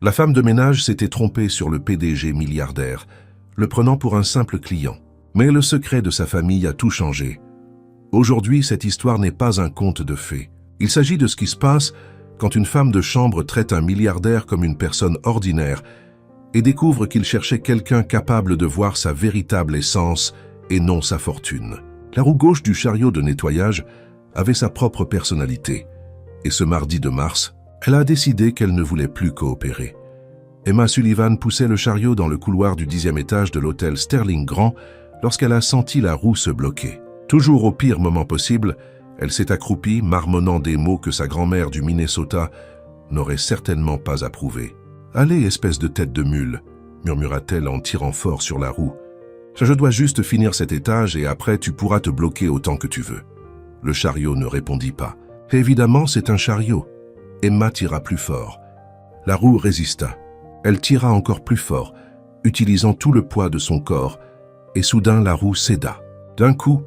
La femme de ménage s'était trompée sur le PDG milliardaire, le prenant pour un simple client. Mais le secret de sa famille a tout changé. Aujourd'hui, cette histoire n'est pas un conte de fées. Il s'agit de ce qui se passe quand une femme de chambre traite un milliardaire comme une personne ordinaire et découvre qu'il cherchait quelqu'un capable de voir sa véritable essence et non sa fortune. La roue gauche du chariot de nettoyage avait sa propre personnalité. Et ce mardi de mars, elle a décidé qu'elle ne voulait plus coopérer. Emma Sullivan poussait le chariot dans le couloir du 10e étage de l'hôtel Sterling Grand lorsqu'elle a senti la roue se bloquer. Toujours au pire moment possible, elle s'est accroupie, marmonnant des mots que sa grand-mère du Minnesota n'aurait certainement pas approuvés. « Allez, espèce de tête de mule !» murmura-t-elle en tirant fort sur la roue. « Je dois juste finir cet étage et après tu pourras te bloquer autant que tu veux. » Le chariot ne répondit pas. « Évidemment, c'est un chariot. » Emma tira plus fort. La roue résista. Elle tira encore plus fort, utilisant tout le poids de son corps, et soudain la roue céda. D'un coup,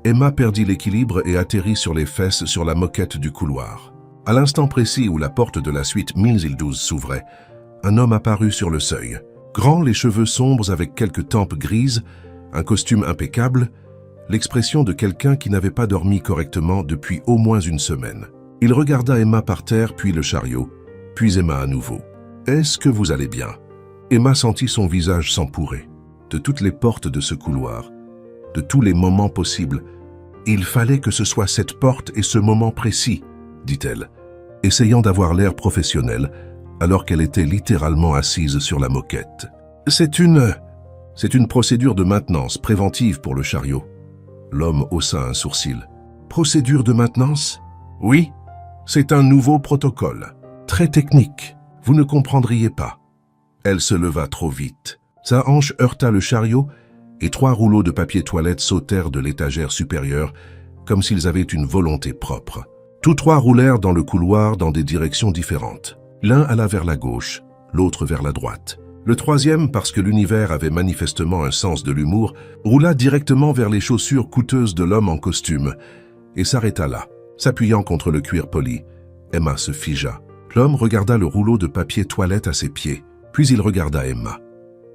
Emma perdit l'équilibre et atterrit sur les fesses sur la moquette du couloir. À l'instant précis où la porte de la suite 1012 s'ouvrait, un homme apparut sur le seuil. Grand, les cheveux sombres avec quelques tempes grises, un costume impeccable, l'expression de quelqu'un qui n'avait pas dormi correctement depuis au moins une semaine. Il regarda Emma par terre, puis le chariot, puis Emma à nouveau. « Est-ce que vous allez bien ?» Emma sentit son visage s'empourrer. De toutes les portes de ce couloir, de tous les moments possibles, il fallait que ce soit cette porte et ce moment précis, dit-elle, essayant d'avoir l'air professionnel, alors qu'elle était littéralement assise sur la moquette. C'est une procédure de maintenance préventive pour le chariot. L'homme haussa un sourcil. Procédure de maintenance? Oui, c'est un nouveau protocole. Très technique. Vous ne comprendriez pas. Elle se leva trop vite. Sa hanche heurta le chariot et 3 rouleaux de papier toilette sautèrent de l'étagère supérieure comme s'ils avaient une volonté propre. Tous 3 roulèrent dans le couloir dans des directions différentes. L'un alla vers la gauche, l'autre vers la droite. Le troisième, parce que l'univers avait manifestement un sens de l'humour, roula directement vers les chaussures coûteuses de l'homme en costume et s'arrêta là, s'appuyant contre le cuir poli. Emma se figea. L'homme regarda le rouleau de papier toilette à ses pieds, puis il regarda Emma.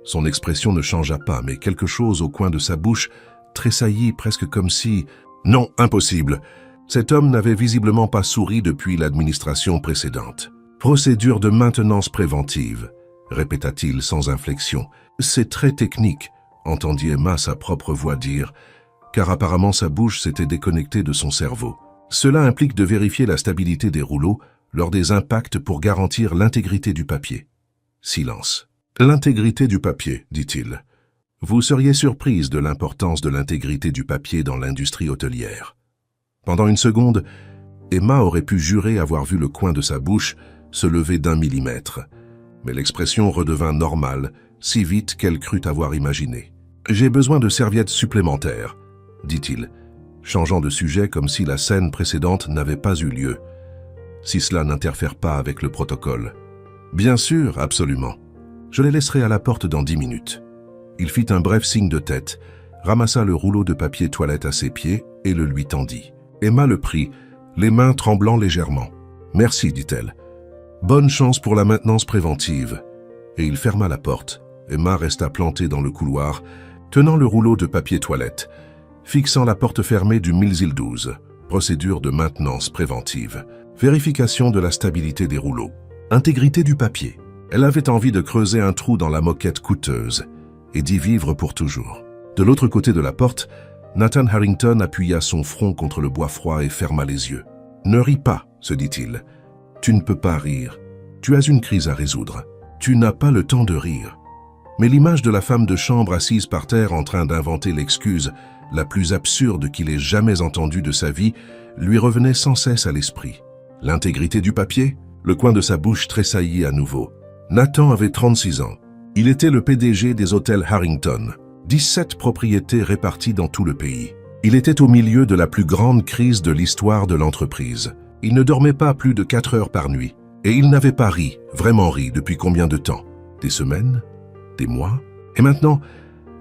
Son expression ne changea pas, mais quelque chose au coin de sa bouche tressaillit presque comme si... Non, impossible. Cet homme n'avait visiblement pas souri depuis l'administration précédente. Procédure de maintenance préventive, répéta-t-il sans inflexion. C'est très technique, entendit Emma sa propre voix dire, car apparemment sa bouche s'était déconnectée de son cerveau. Cela implique de vérifier la stabilité des rouleaux lors des impacts pour garantir l'intégrité du papier. Silence. L'intégrité du papier, dit-il. Vous seriez surprise de l'importance de l'intégrité du papier dans l'industrie hôtelière. Pendant une seconde, Emma aurait pu jurer avoir vu le coin de sa bouche se lever d'1 millimètre. Mais l'expression redevint normale, si vite qu'elle crut avoir imaginé. « J'ai besoin de serviettes supplémentaires », dit-il, changeant de sujet comme si la scène précédente n'avait pas eu lieu, si cela n'interfère pas avec le protocole. « Bien sûr, absolument. Je les laisserai à la porte dans 10 minutes. » Il fit un bref signe de tête, ramassa le rouleau de papier toilette à ses pieds et le lui tendit. Emma le prit, les mains tremblant légèrement. « Merci, dit-elle. Bonne chance pour la maintenance préventive. » Et il ferma la porte. Emma resta plantée dans le couloir, tenant le rouleau de papier toilette, fixant la porte fermée du 1012. Procédure de maintenance préventive. Vérification de la stabilité des rouleaux. Intégrité du papier. Elle avait envie de creuser un trou dans la moquette coûteuse et d'y vivre pour toujours. De l'autre côté de la porte, Nathan Harrington appuya son front contre le bois froid et ferma les yeux. « Ne ris pas, se dit-il. Tu ne peux pas rire. Tu as une crise à résoudre. Tu n'as pas le temps de rire. » Mais l'image de la femme de chambre assise par terre en train d'inventer l'excuse la plus absurde qu'il ait jamais entendue de sa vie lui revenait sans cesse à l'esprit. L'intégrité du papier? Le coin de sa bouche tressaillit à nouveau. Nathan avait 36 ans. Il était le PDG des hôtels Harrington, 17 propriétés réparties dans tout le pays. Il était au milieu de la plus grande crise de l'histoire de l'entreprise. Il ne dormait pas plus de 4 heures par nuit. Et il n'avait pas ri, vraiment ri, depuis combien de temps? Des semaines? Des mois? Et maintenant,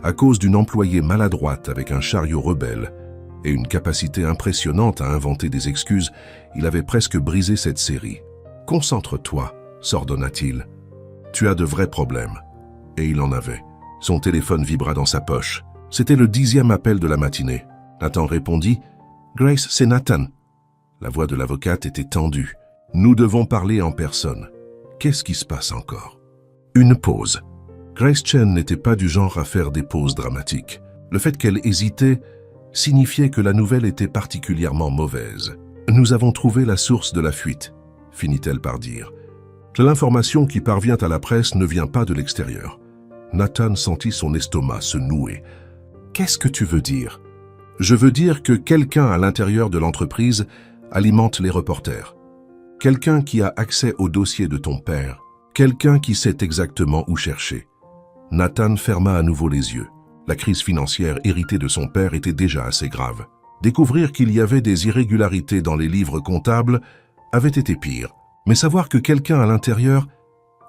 à cause d'une employée maladroite avec un chariot rebelle et une capacité impressionnante à inventer des excuses, il avait presque brisé cette série. « Concentre-toi », s'ordonna-t-il. « Tu as de vrais problèmes. » Et il en avait. Son téléphone vibra dans sa poche. C'était le 10e appel de la matinée. Nathan répondit « Grace, c'est Nathan. » La voix de l'avocate était tendue. « Nous devons parler en personne. Qu'est-ce qui se passe encore ?» Une pause. Grace Chen n'était pas du genre à faire des pauses dramatiques. Le fait qu'elle hésitait signifiait que la nouvelle était particulièrement mauvaise. « Nous avons trouvé la source de la fuite », finit-elle par dire. L'information qui parvient à la presse ne vient pas de l'extérieur. Nathan sentit son estomac se nouer. « Qu'est-ce que tu veux dire ?»« Je veux dire que quelqu'un à l'intérieur de l'entreprise alimente les reporters. Quelqu'un qui a accès au dossier de ton père. Quelqu'un qui sait exactement où chercher. » Nathan ferma à nouveau les yeux. La crise financière héritée de son père était déjà assez grave. Découvrir qu'il y avait des irrégularités dans les livres comptables avait été pire. Mais savoir que quelqu'un à l'intérieur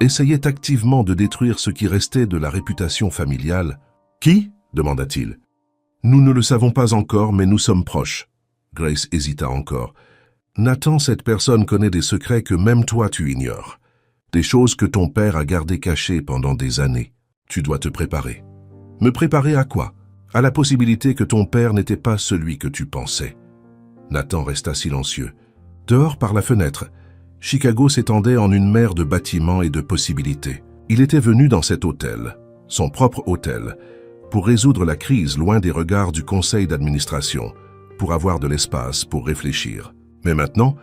essayait activement de détruire ce qui restait de la réputation familiale. « Qui ?» demanda-t-il. « Nous ne le savons pas encore, mais nous sommes proches. » Grace hésita encore. « Nathan, cette personne connaît des secrets que même toi tu ignores. Des choses que ton père a gardées cachées pendant des années. Tu dois te préparer. » « Me préparer à quoi ? À la possibilité que ton père n'était pas celui que tu pensais. » Nathan resta silencieux. Dehors, par la fenêtre, Chicago s'étendait en une mer de bâtiments et de possibilités. Il était venu dans cet hôtel, son propre hôtel, pour résoudre la crise loin des regards du conseil d'administration, pour avoir de l'espace pour réfléchir. Mais maintenant,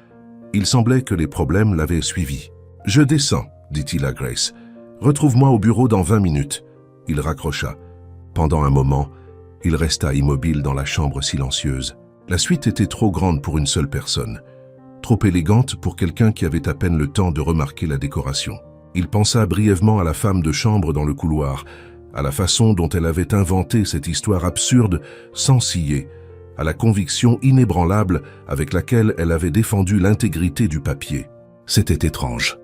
il semblait que les problèmes l'avaient suivi. « Je descends, » dit-il à Grace. « Retrouve-moi au bureau dans 20 minutes. » Il raccrocha. Pendant un moment, il resta immobile dans la chambre silencieuse. La suite était trop grande pour une seule personne, trop élégante pour quelqu'un qui avait à peine le temps de remarquer la décoration. Il pensa brièvement à la femme de chambre dans le couloir, à la façon dont elle avait inventé cette histoire absurde sans ciller, à la conviction inébranlable avec laquelle elle avait défendu l'intégrité du papier. C'était étrange.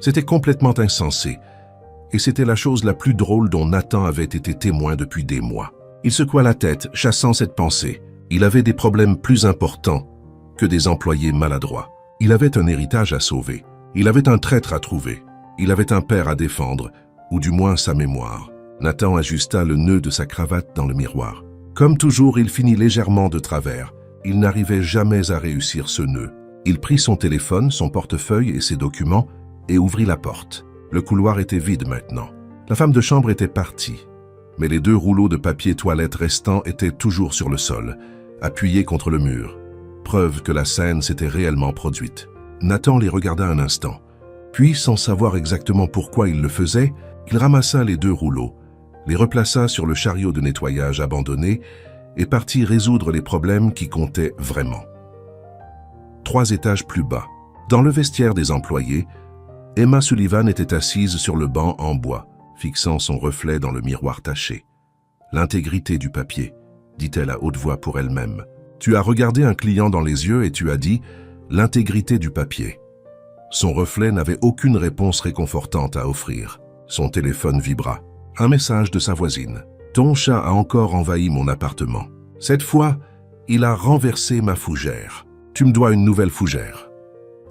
C'était complètement insensé. Et c'était la chose la plus drôle dont Nathan avait été témoin depuis des mois. Il secoua la tête, chassant cette pensée. Il avait des problèmes plus importants que des employés maladroits. Il avait un héritage à sauver. Il avait un traître à trouver. Il avait un père à défendre, ou du moins sa mémoire. Nathan ajusta le nœud de sa cravate dans le miroir. Comme toujours, il finit légèrement de travers. Il n'arrivait jamais à réussir ce nœud. Il prit son téléphone, son portefeuille et ses documents et ouvrit la porte. Le couloir était vide maintenant. La femme de chambre était partie, mais les 2 rouleaux de papier toilette restants étaient toujours sur le sol, appuyés contre le mur. Preuve que la scène s'était réellement produite. Nathan les regarda un instant. Puis, sans savoir exactement pourquoi il le faisait, il ramassa les 2 rouleaux, les replaça sur le chariot de nettoyage abandonné et partit résoudre les problèmes qui comptaient vraiment. 3 étages plus bas, dans le vestiaire des employés, Emma Sullivan était assise sur le banc en bois, fixant son reflet dans le miroir taché. « L'intégrité du papier », dit-elle à haute voix pour elle-même. « Tu as regardé un client dans les yeux et tu as dit « l'intégrité du papier ». Son reflet n'avait aucune réponse réconfortante à offrir. Son téléphone vibra. Un message de sa voisine. « Ton chat a encore envahi mon appartement. Cette fois, il a renversé ma fougère. Tu me dois une nouvelle fougère. »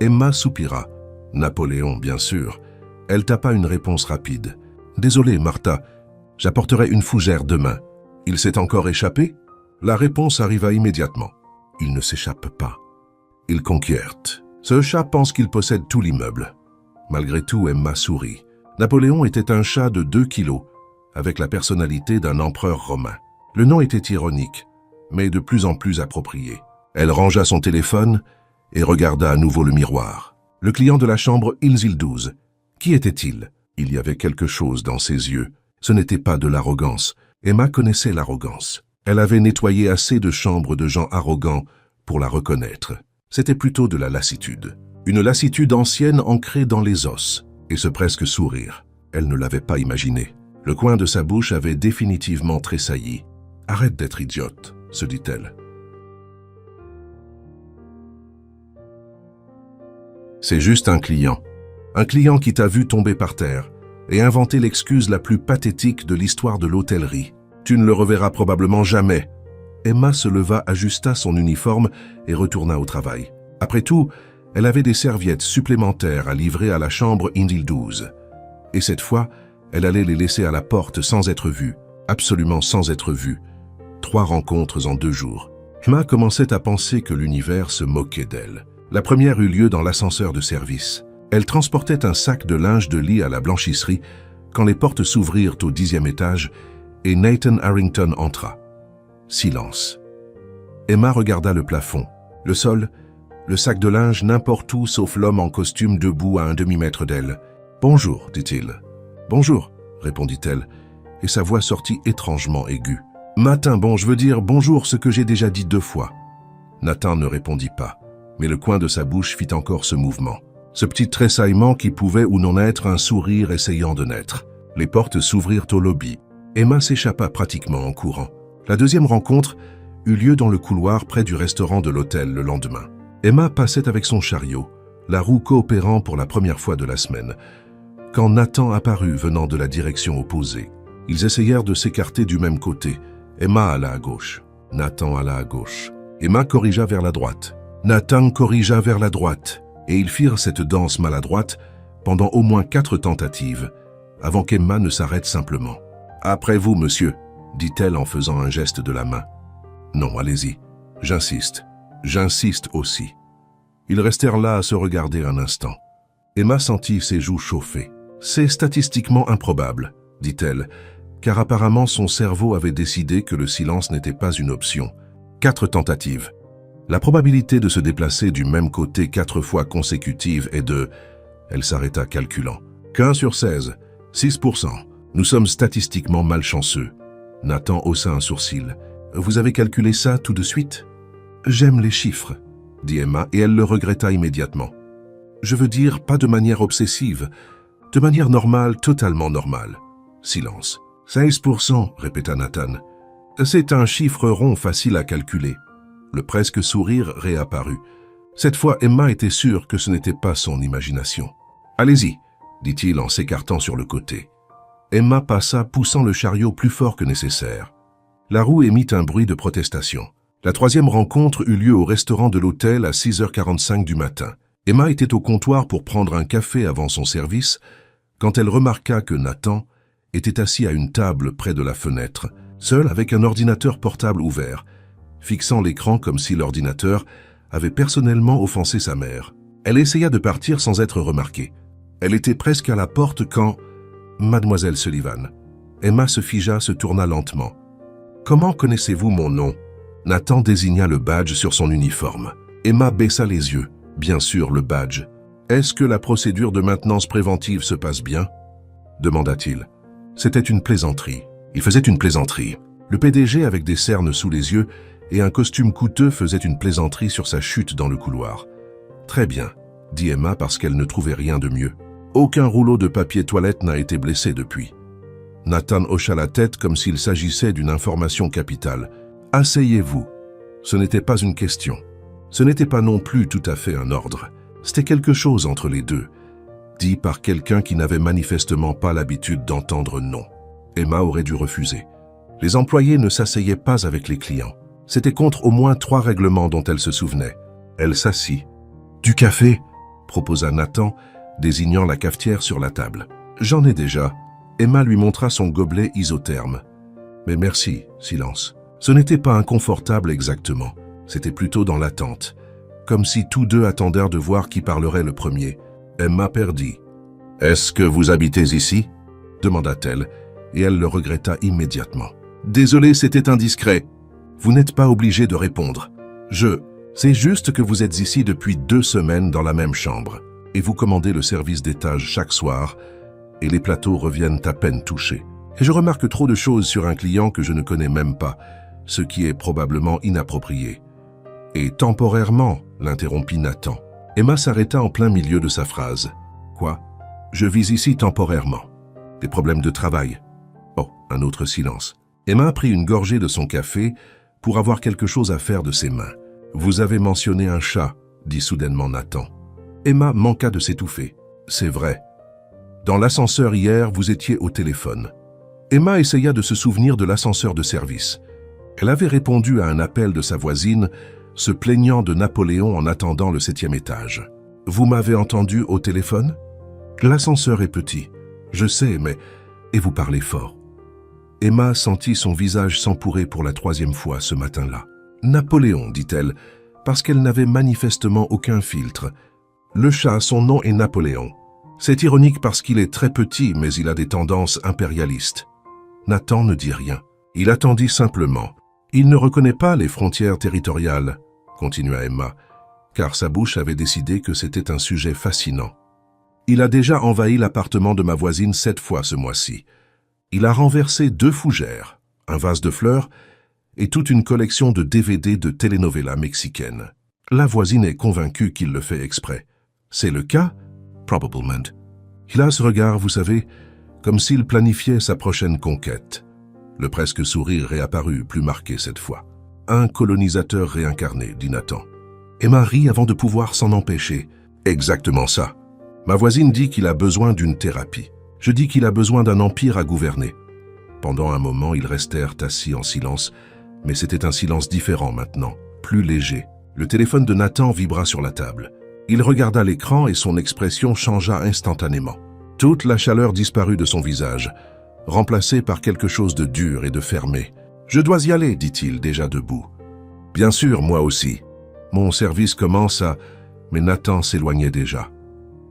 Emma soupira. Napoléon, bien sûr. Elle tapa une réponse rapide. « Désolé, Martha, j'apporterai une fougère demain. Il s'est encore échappé ?» La réponse arriva immédiatement. « Il ne s'échappe pas. Il conquiert. Ce chat pense qu'il possède tout l'immeuble. » Malgré tout, Emma sourit. Napoléon était un chat de 2 kilos, avec la personnalité d'un empereur romain. Le nom était ironique, mais de plus en plus approprié. Elle rangea son téléphone et regarda à nouveau le miroir. Le client de la chambre Ilse-12. Qui était-il? Il y avait quelque chose dans ses yeux. Ce n'était pas de l'arrogance. Emma connaissait l'arrogance. Elle avait nettoyé assez de chambres de gens arrogants pour la reconnaître. C'était plutôt de la lassitude. Une lassitude ancienne ancrée dans les os. Et ce presque sourire. Elle ne l'avait pas imaginé. Le coin de sa bouche avait définitivement tressailli. « Arrête d'être idiote », se dit-elle. C'est juste un client qui t'a vu tomber par terre et inventer l'excuse la plus pathétique de l'histoire de l'hôtellerie. Tu ne le reverras probablement jamais. Emma se leva, ajusta son uniforme et retourna au travail. Après tout, elle avait des serviettes supplémentaires à livrer à la chambre Ilse-12. Et cette fois, elle allait les laisser à la porte sans être vue, absolument sans être vue. 3 rencontres en 2 jours. Emma commençait à penser que l'univers se moquait d'elle. La première eut lieu dans l'ascenseur de service. Elle transportait un sac de linge de lit à la blanchisserie quand les portes s'ouvrirent au 10e étage et Nathan Harrington entra. Silence. Emma regarda le plafond, le sol, le sac de linge n'importe où sauf l'homme en costume debout à un demi-mètre d'elle. « Bonjour », dit-il. « Bonjour », répondit-elle, et sa voix sortit étrangement aiguë. « Matin, bon, je veux dire bonjour, ce que j'ai déjà dit 2 fois. » Nathan ne répondit pas, mais le coin de sa bouche fit encore ce mouvement. Ce petit tressaillement qui pouvait ou non être un sourire essayant de naître. Les portes s'ouvrirent au lobby. Emma s'échappa pratiquement en courant. La deuxième rencontre eut lieu dans le couloir près du restaurant de l'hôtel le lendemain. Emma passait avec son chariot, la roue coopérant pour la première fois de la semaine, quand Nathan apparut venant de la direction opposée. Ils essayèrent de s'écarter du même côté. Emma alla à gauche. Nathan alla à gauche. Emma corrigea vers la droite. Nathan corrigea vers la droite, et ils firent cette danse maladroite pendant au moins 4 tentatives, avant qu'Emma ne s'arrête simplement. « Après vous, monsieur », dit-elle en faisant un geste de la main. « Non, allez-y. J'insiste. J'insiste aussi. » Ils restèrent là à se regarder un instant. Emma sentit ses joues chauffer. « C'est statistiquement improbable, » dit-elle, car apparemment son cerveau avait décidé que le silence n'était pas une option. 4 tentatives. La probabilité de se déplacer du même côté 4 fois consécutives est de... Elle s'arrêta calculant. 15 sur 16, 6%. Nous sommes statistiquement malchanceux. Nathan haussa un sourcil. Vous avez calculé ça tout de suite? J'aime les chiffres, dit Emma, et elle le regretta immédiatement. Je veux dire, pas de manière obsessive, de manière normale, totalement normale. Silence. 16%, répéta Nathan. C'est un chiffre rond facile à calculer. Le presque sourire réapparut. Cette fois, Emma était sûre que ce n'était pas son imagination. Allez-y, dit-il en s'écartant sur le côté. Emma passa, poussant le chariot plus fort que nécessaire. La roue émit un bruit de protestation. La 3e rencontre eut lieu au restaurant de l'hôtel à 6h45 du matin. Emma était au comptoir pour prendre un café avant son service, quand elle remarqua que Nathan était assis à une table près de la fenêtre, seul avec un ordinateur portable ouvert, fixant l'écran comme si l'ordinateur avait personnellement offensé sa mère. Elle essaya de partir sans être remarquée. Elle était presque à la porte quand... Mademoiselle Sullivan. Emma se figea, se tourna lentement. « Comment connaissez-vous mon nom ?» Nathan désigna le badge sur son uniforme. Emma baissa les yeux. Bien sûr, le badge. « Est-ce que la procédure de maintenance préventive se passe bien ?» demanda-t-il. C'était une plaisanterie. Il faisait une plaisanterie. Le PDG, avec des cernes sous les yeux et un costume coûteux, faisait une plaisanterie sur sa chute dans le couloir. « Très bien, » dit Emma parce qu'elle ne trouvait rien de mieux. Aucun rouleau de papier toilette n'a été blessé depuis. Nathan hocha la tête comme s'il s'agissait d'une information capitale. « Asseyez-vous. » Ce n'était pas une question. Ce n'était pas non plus tout à fait un ordre. C'était quelque chose entre les deux, dit par quelqu'un qui n'avait manifestement pas l'habitude d'entendre non. Emma aurait dû refuser. Les employés ne s'asseyaient pas avec les clients. C'était contre au moins 3 règlements dont elle se souvenait. Elle s'assit. « Du café ?» proposa Nathan, désignant la cafetière sur la table. « J'en ai déjà. » Emma lui montra son gobelet isotherme. « Mais merci, silence. » Ce n'était pas inconfortable exactement. C'était plutôt dans l'attente, comme si tous deux attendèrent de voir qui parlerait le premier. Emma perdit. « Est-ce que vous habitez ici ?» demanda-t-elle, et elle le regretta immédiatement. « Désolé, c'était indiscret. Vous n'êtes pas obligé de répondre. C'est juste que vous êtes ici depuis 2 semaines dans la même chambre, et vous commandez le service d'étage chaque soir, et les plateaux reviennent à peine touchés. Et je remarque trop de choses sur un client que je ne connais même pas, ce qui est probablement inapproprié. » « Et temporairement, » l'interrompit Nathan. Emma s'arrêta en plein milieu de sa phrase. « Quoi ? Je vis ici temporairement. Des problèmes de travail. » Oh, un autre silence. Emma prit une gorgée de son café pour avoir quelque chose à faire de ses mains. « Vous avez mentionné un chat, » dit soudainement Nathan. Emma manqua de s'étouffer. « C'est vrai. Dans l'ascenseur hier, vous étiez au téléphone. » Emma essaya de se souvenir de l'ascenseur de service. Elle avait répondu à un appel de sa voisine, se plaignant de Napoléon en attendant le 7e étage. « Vous m'avez entendu au téléphone ? L'ascenseur est petit. Je sais, mais... Et vous parlez fort. Emma sentit son visage s'empourrer pour la 3e fois ce matin-là. Napoléon, dit-elle, parce qu'elle n'avait manifestement aucun filtre. Le chat, son nom est Napoléon. C'est ironique parce qu'il est très petit, mais il a des tendances impérialistes. Nathan ne dit rien. Il attendit simplement. Il ne reconnaît pas les frontières territoriales, continua Emma, car sa bouche avait décidé que c'était un sujet fascinant. Il a déjà envahi l'appartement de ma voisine 7 fois ce mois-ci. Il a renversé 2 fougères, un vase de fleurs et toute une collection de DVD de telenovelas mexicaines. La voisine est convaincue qu'il le fait exprès. C'est le cas? Probablement. Il a ce regard, vous savez, comme s'il planifiait sa prochaine conquête. Le presque sourire réapparut, plus marqué cette fois. Un colonisateur réincarné, dit Nathan. Emma rit avant de pouvoir s'en empêcher. Exactement ça. Ma voisine dit qu'il a besoin d'une thérapie. Je dis qu'il a besoin d'un empire à gouverner. Pendant un moment, ils restèrent assis en silence, mais c'était un silence différent maintenant, plus léger. Le téléphone de Nathan vibra sur la table. Il regarda l'écran et son expression changea instantanément. Toute la chaleur disparut de son visage, remplacée par quelque chose de dur et de fermé. « Je dois y aller, dit-il, déjà debout. »« Bien sûr, moi aussi. Mon service commence à... » Mais Nathan s'éloignait déjà.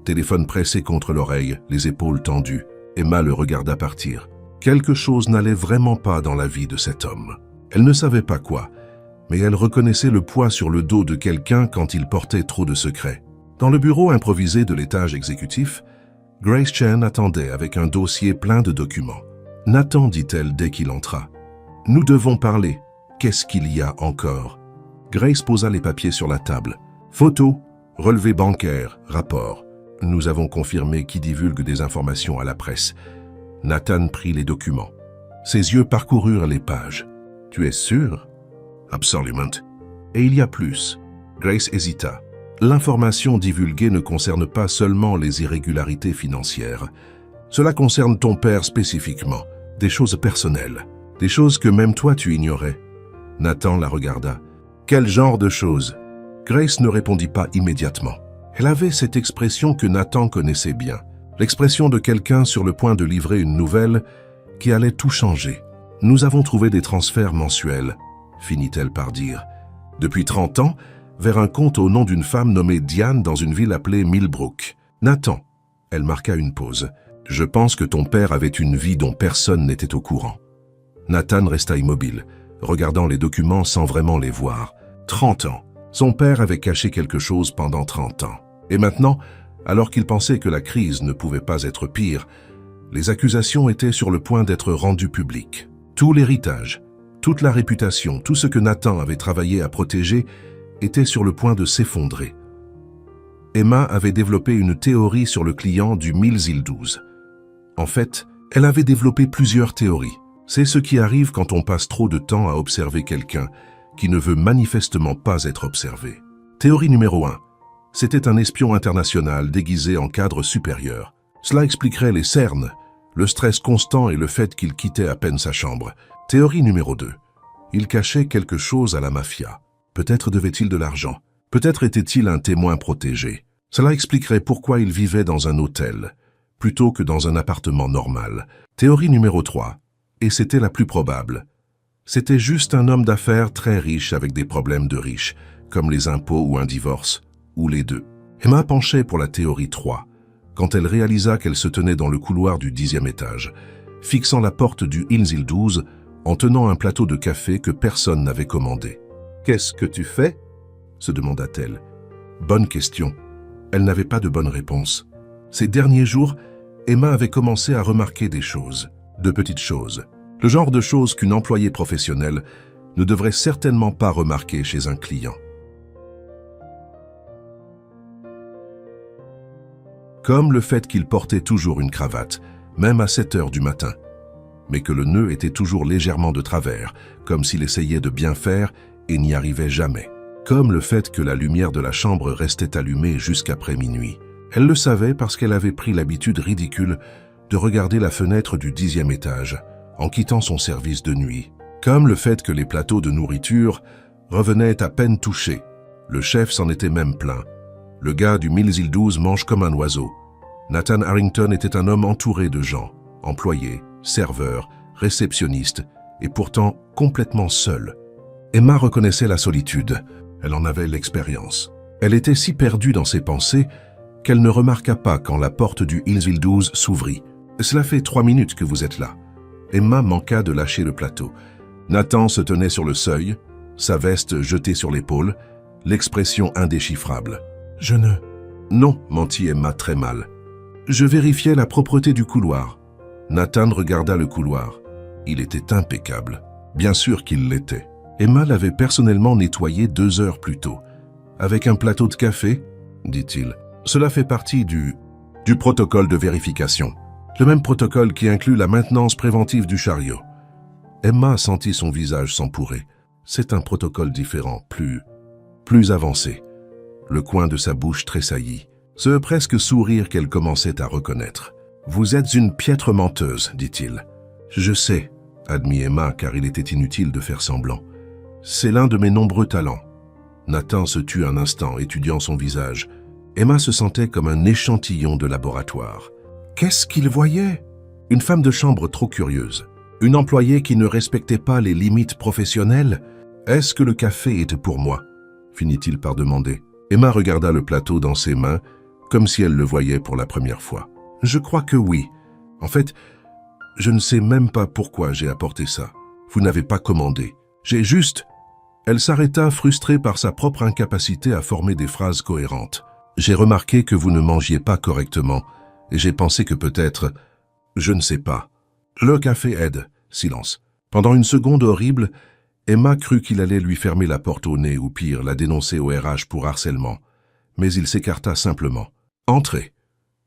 Téléphone pressé contre l'oreille, les épaules tendues. Emma le regarda partir. Quelque chose n'allait vraiment pas dans la vie de cet homme. Elle ne savait pas quoi, mais elle reconnaissait le poids sur le dos de quelqu'un quand il portait trop de secrets. Dans le bureau improvisé de l'étage exécutif, Grace Chen attendait avec un dossier plein de documents. « Nathan, dit-elle dès qu'il entra. Nous devons parler. Qu'est-ce qu'il y a encore ?» Grace posa les papiers sur la table. Photos, relevés bancaires, rapports. Nous avons confirmé qui divulgue des informations à la presse. Nathan prit les documents. Ses yeux parcoururent les pages. « Tu es sûr ?»« Absolument. » « Et il y a plus. » Grace hésita. L'information divulguée ne concerne pas seulement les irrégularités financières. Cela concerne ton père spécifiquement, des choses personnelles, des choses que même toi tu ignorais. Nathan la regarda. Quel genre de choses? Grace ne répondit pas immédiatement. Elle avait cette expression que Nathan connaissait bien, l'expression de quelqu'un sur le point de livrer une nouvelle qui allait tout changer. Nous avons trouvé des transferts mensuels, finit-elle par dire. Depuis 30 ans, vers un compte au nom d'une femme nommée Diane dans une ville appelée Millbrook. Nathan, elle marqua une pause. Je pense que ton père avait une vie dont personne n'était au courant. Nathan resta immobile, regardant les documents sans vraiment les voir. 30 ans. Son père avait caché quelque chose pendant 30 ans. Et maintenant, alors qu'il pensait que la crise ne pouvait pas être pire, les accusations étaient sur le point d'être rendues publiques. Tout l'héritage, toute la réputation, tout ce que Nathan avait travaillé à protéger était sur le point de s'effondrer. Emma avait développé une théorie sur le client du Mills Hill 12. En fait, elle avait développé plusieurs théories. C'est ce qui arrive quand on passe trop de temps à observer quelqu'un qui ne veut manifestement pas être observé. Théorie numéro 1. C'était un espion international déguisé en cadre supérieur. Cela expliquerait les cernes, le stress constant et le fait qu'il quittait à peine sa chambre. Théorie numéro 2. Il cachait quelque chose à la mafia. Peut-être devait-il de l'argent. Peut-être était-il un témoin protégé. Cela expliquerait pourquoi il vivait dans un hôtel, plutôt que dans un appartement normal. Théorie numéro 3. Et c'était la plus probable. C'était juste un homme d'affaires très riche avec des problèmes de riches, comme les impôts ou un divorce, ou les deux. Emma penchait pour la théorie 3, quand elle réalisa qu'elle se tenait dans le couloir du 10e étage, fixant la porte du Mills Hill 12 en tenant un plateau de café que personne n'avait commandé. « Qu'est-ce que tu fais ?» se demanda-t-elle. Bonne question. Elle n'avait pas de bonne réponse. Ces derniers jours, Emma avait commencé à remarquer des choses, de petites choses. Le genre de choses qu'une employée professionnelle ne devrait certainement pas remarquer chez un client. Comme le fait qu'il portait toujours une cravate, même à 7 heures du matin, mais que le nœud était toujours légèrement de travers, comme s'il essayait de bien faire et n'y arrivait jamais. Comme le fait que la lumière de la chambre restait allumée jusqu'après minuit. Elle le savait parce qu'elle avait pris l'habitude ridicule de regarder la fenêtre du 10e étage, en quittant son service de nuit. Comme le fait que les plateaux de nourriture revenaient à peine touchés. Le chef s'en était même plaint. Le gars du Mills Hill 12 mange comme un oiseau. Nathan Harrington était un homme entouré de gens, employés, serveurs, réceptionnistes, et pourtant complètement seul. Emma reconnaissait la solitude. Elle en avait l'expérience. Elle était si perdue dans ses pensées qu'elle ne remarqua pas quand la porte du Hillsville 12 s'ouvrit. « Cela fait 3 minutes que vous êtes là. » Emma manqua de lâcher le plateau. Nathan se tenait sur le seuil, sa veste jetée sur l'épaule, l'expression indéchiffrable. « Je ne... » « Non, mentit Emma très mal. Je vérifiais la propreté du couloir. » Nathan regarda le couloir. Il était impeccable. Bien sûr qu'il l'était. Emma l'avait personnellement nettoyé 2 heures plus tôt. « Avec un plateau de café ?» dit-il. « Cela fait partie du protocole de vérification. Le même protocole qui inclut la maintenance préventive du chariot. » Emma sentit son visage s'empourrer. C'est un protocole différent, plus avancé. Le coin de sa bouche tressaillit. Ce presque sourire qu'elle commençait à reconnaître. « Vous êtes une piètre menteuse, dit-il. »« Je sais, » admit Emma, car il était inutile de faire semblant. « C'est l'un de mes nombreux talents. » Nathan se tut un instant, étudiant son visage. Emma se sentait comme un échantillon de laboratoire. Qu'est-ce qu'il voyait? Une femme de chambre trop curieuse. Une employée qui ne respectait pas les limites professionnelles. Est-ce que le café était pour moi? Finit-il par demander. Emma regarda le plateau dans ses mains, comme si elle le voyait pour la première fois. Je crois que oui. En fait, je ne sais même pas pourquoi j'ai apporté ça. Vous n'avez pas commandé. J'ai juste... Elle s'arrêta, frustrée par sa propre incapacité à former des phrases cohérentes. J'ai remarqué que vous ne mangiez pas correctement, et j'ai pensé que peut-être... Je ne sais pas. Le café aide. Silence. Pendant une seconde horrible, Emma crut qu'il allait lui fermer la porte au nez ou pire, la dénoncer au RH pour harcèlement. Mais il s'écarta simplement. « Entrez !»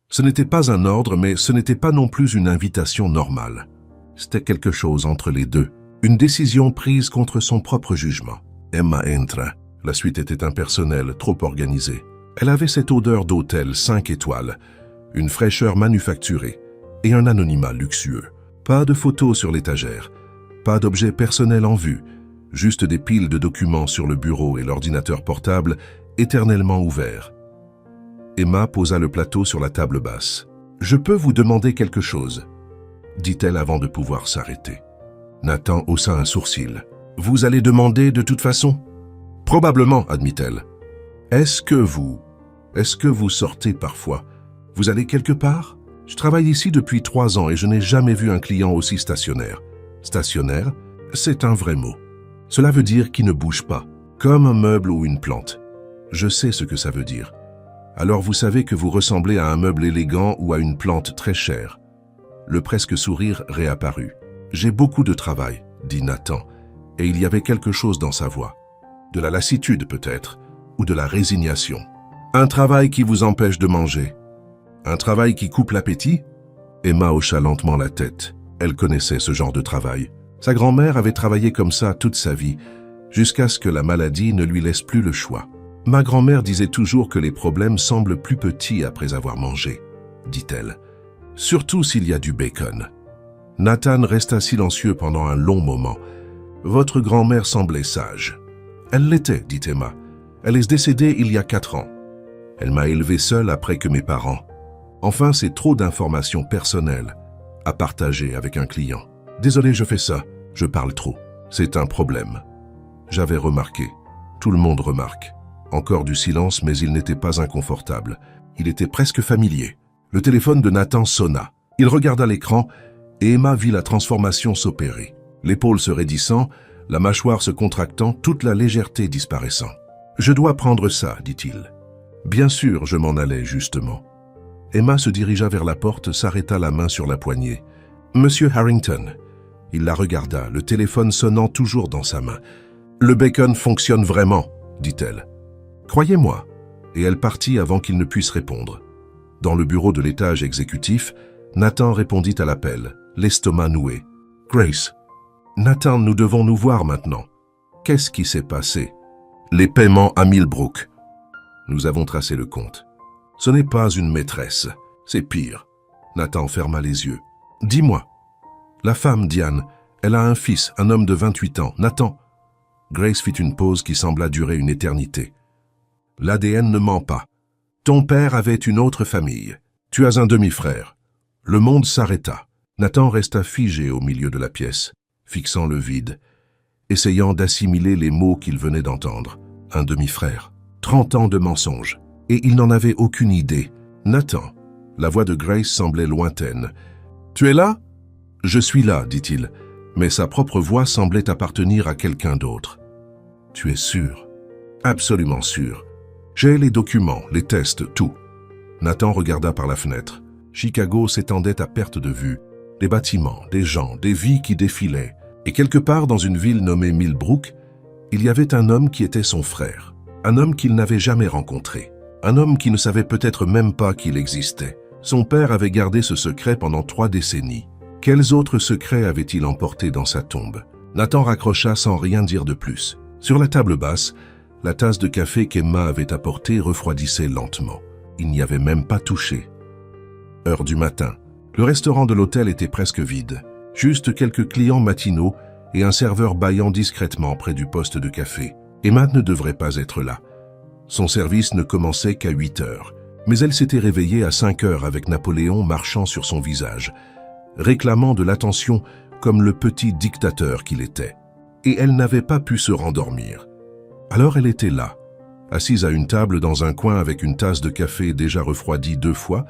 Ce n'était pas un ordre, mais ce n'était pas non plus une invitation normale. C'était quelque chose entre les deux. Une décision prise contre son propre jugement. Emma entra. La suite était impersonnelle, trop organisée. Elle avait cette odeur d'hôtel 5 étoiles, une fraîcheur manufacturée et un anonymat luxueux. Pas de photos sur l'étagère, pas d'objets personnels en vue, juste des piles de documents sur le bureau et l'ordinateur portable éternellement ouvert. Emma posa le plateau sur la table basse. « Je peux vous demander quelque chose ?» dit-elle avant de pouvoir s'arrêter. Nathan haussa un sourcil. « Vous allez demander de toute façon ?»« Probablement, » admit-elle. « Est-ce que vous sortez parfois? Vous allez quelque part? Je travaille ici depuis 3 ans et je n'ai jamais vu un client aussi stationnaire. » Stationnaire, c'est un vrai mot. Cela veut dire qui ne bouge pas, comme un meuble ou une plante. Je sais ce que ça veut dire. Alors vous savez que vous ressemblez à un meuble élégant ou à une plante très chère. Le presque sourire réapparut. J'ai beaucoup de travail, dit Nathan, et il y avait quelque chose dans sa voix. De la lassitude peut-être, ou de la résignation. Un travail qui vous empêche de manger. Un travail qui coupe l'appétit? Emma hocha lentement la tête. Elle connaissait ce genre de travail. Sa grand-mère avait travaillé comme ça toute sa vie, jusqu'à ce que la maladie ne lui laisse plus le choix. Ma grand-mère disait toujours que les problèmes semblent plus petits après avoir mangé, dit-elle. Surtout s'il y a du bacon. Nathan resta silencieux pendant un long moment. Votre grand-mère semblait sage. Elle l'était, dit Emma. Elle est décédée il y a 4 ans. Elle m'a élevé seule après que mes parents. Enfin, c'est trop d'informations personnelles à partager avec un client. Désolé, je fais ça. Je parle trop. C'est un problème. J'avais remarqué. Tout le monde remarque. Encore du silence, mais il n'était pas inconfortable. Il était presque familier. Le téléphone de Nathan sonna. Il regarda l'écran et Emma vit la transformation s'opérer. L'épaule se raidissant, la mâchoire se contractant, toute la légèreté disparaissant. « Je dois prendre ça, dit-il. » Bien sûr, je m'en allais, justement. Emma se dirigea vers la porte, s'arrêta la main sur la poignée. « Monsieur Harrington. » Il la regarda, le téléphone sonnant toujours dans sa main. « Le bacon fonctionne vraiment, dit-elle. Croyez-moi. » Et elle partit avant qu'il ne puisse répondre. Dans le bureau de l'étage exécutif, Nathan répondit à l'appel, l'estomac noué. « Grace. »« Nathan, nous devons nous voir maintenant. » « Qu'est-ce qui s'est passé ?»« Les paiements à Millbrook. » Nous avons tracé le compte. « Ce n'est pas une maîtresse. C'est pire. » Nathan ferma les yeux. « Dis-moi. » La femme, Diane, elle a un fils, un homme de 28 ans. Nathan. Grace fit une pause qui sembla durer une éternité. L'ADN ne ment pas. Ton père avait une autre famille. Tu as un demi-frère. Le monde s'arrêta. Nathan resta figé au milieu de la pièce, fixant le vide, essayant d'assimiler les mots qu'il venait d'entendre. Un demi-frère. 30 ans de mensonges. Et il n'en avait aucune idée. Nathan. La voix de Grace semblait lointaine. « Tu es là ?»« Je suis là, dit-il, mais sa propre voix semblait appartenir à quelqu'un d'autre. « Tu es sûr ?»« Absolument sûr. J'ai les documents, les tests, tout. » Nathan regarda par la fenêtre. Chicago s'étendait à perte de vue. Des bâtiments, des gens, des vies qui défilaient. Et quelque part dans une ville nommée Millbrook, il y avait un homme qui était son frère. Un homme qu'il n'avait jamais rencontré. Un homme qui ne savait peut-être même pas qu'il existait. Son père avait gardé ce secret pendant 3 décennies. Quels autres secrets avait-il emportés dans sa tombe? Nathan raccrocha sans rien dire de plus. Sur la table basse, la tasse de café qu'Emma avait apportée refroidissait lentement. Il n'y avait même pas touché. Heure du matin. Le restaurant de l'hôtel était presque vide. Juste quelques clients matinaux et un serveur bâillant discrètement près du poste de café. Emma ne devrait pas être là. Son service ne commençait qu'à 8 heures. Mais elle s'était réveillée à 5 heures avec Napoléon marchant sur son visage, réclamant de l'attention comme le petit dictateur qu'il était. Et elle n'avait pas pu se rendormir. Alors elle était là, assise à une table dans un coin avec une tasse de café déjà refroidie 2 fois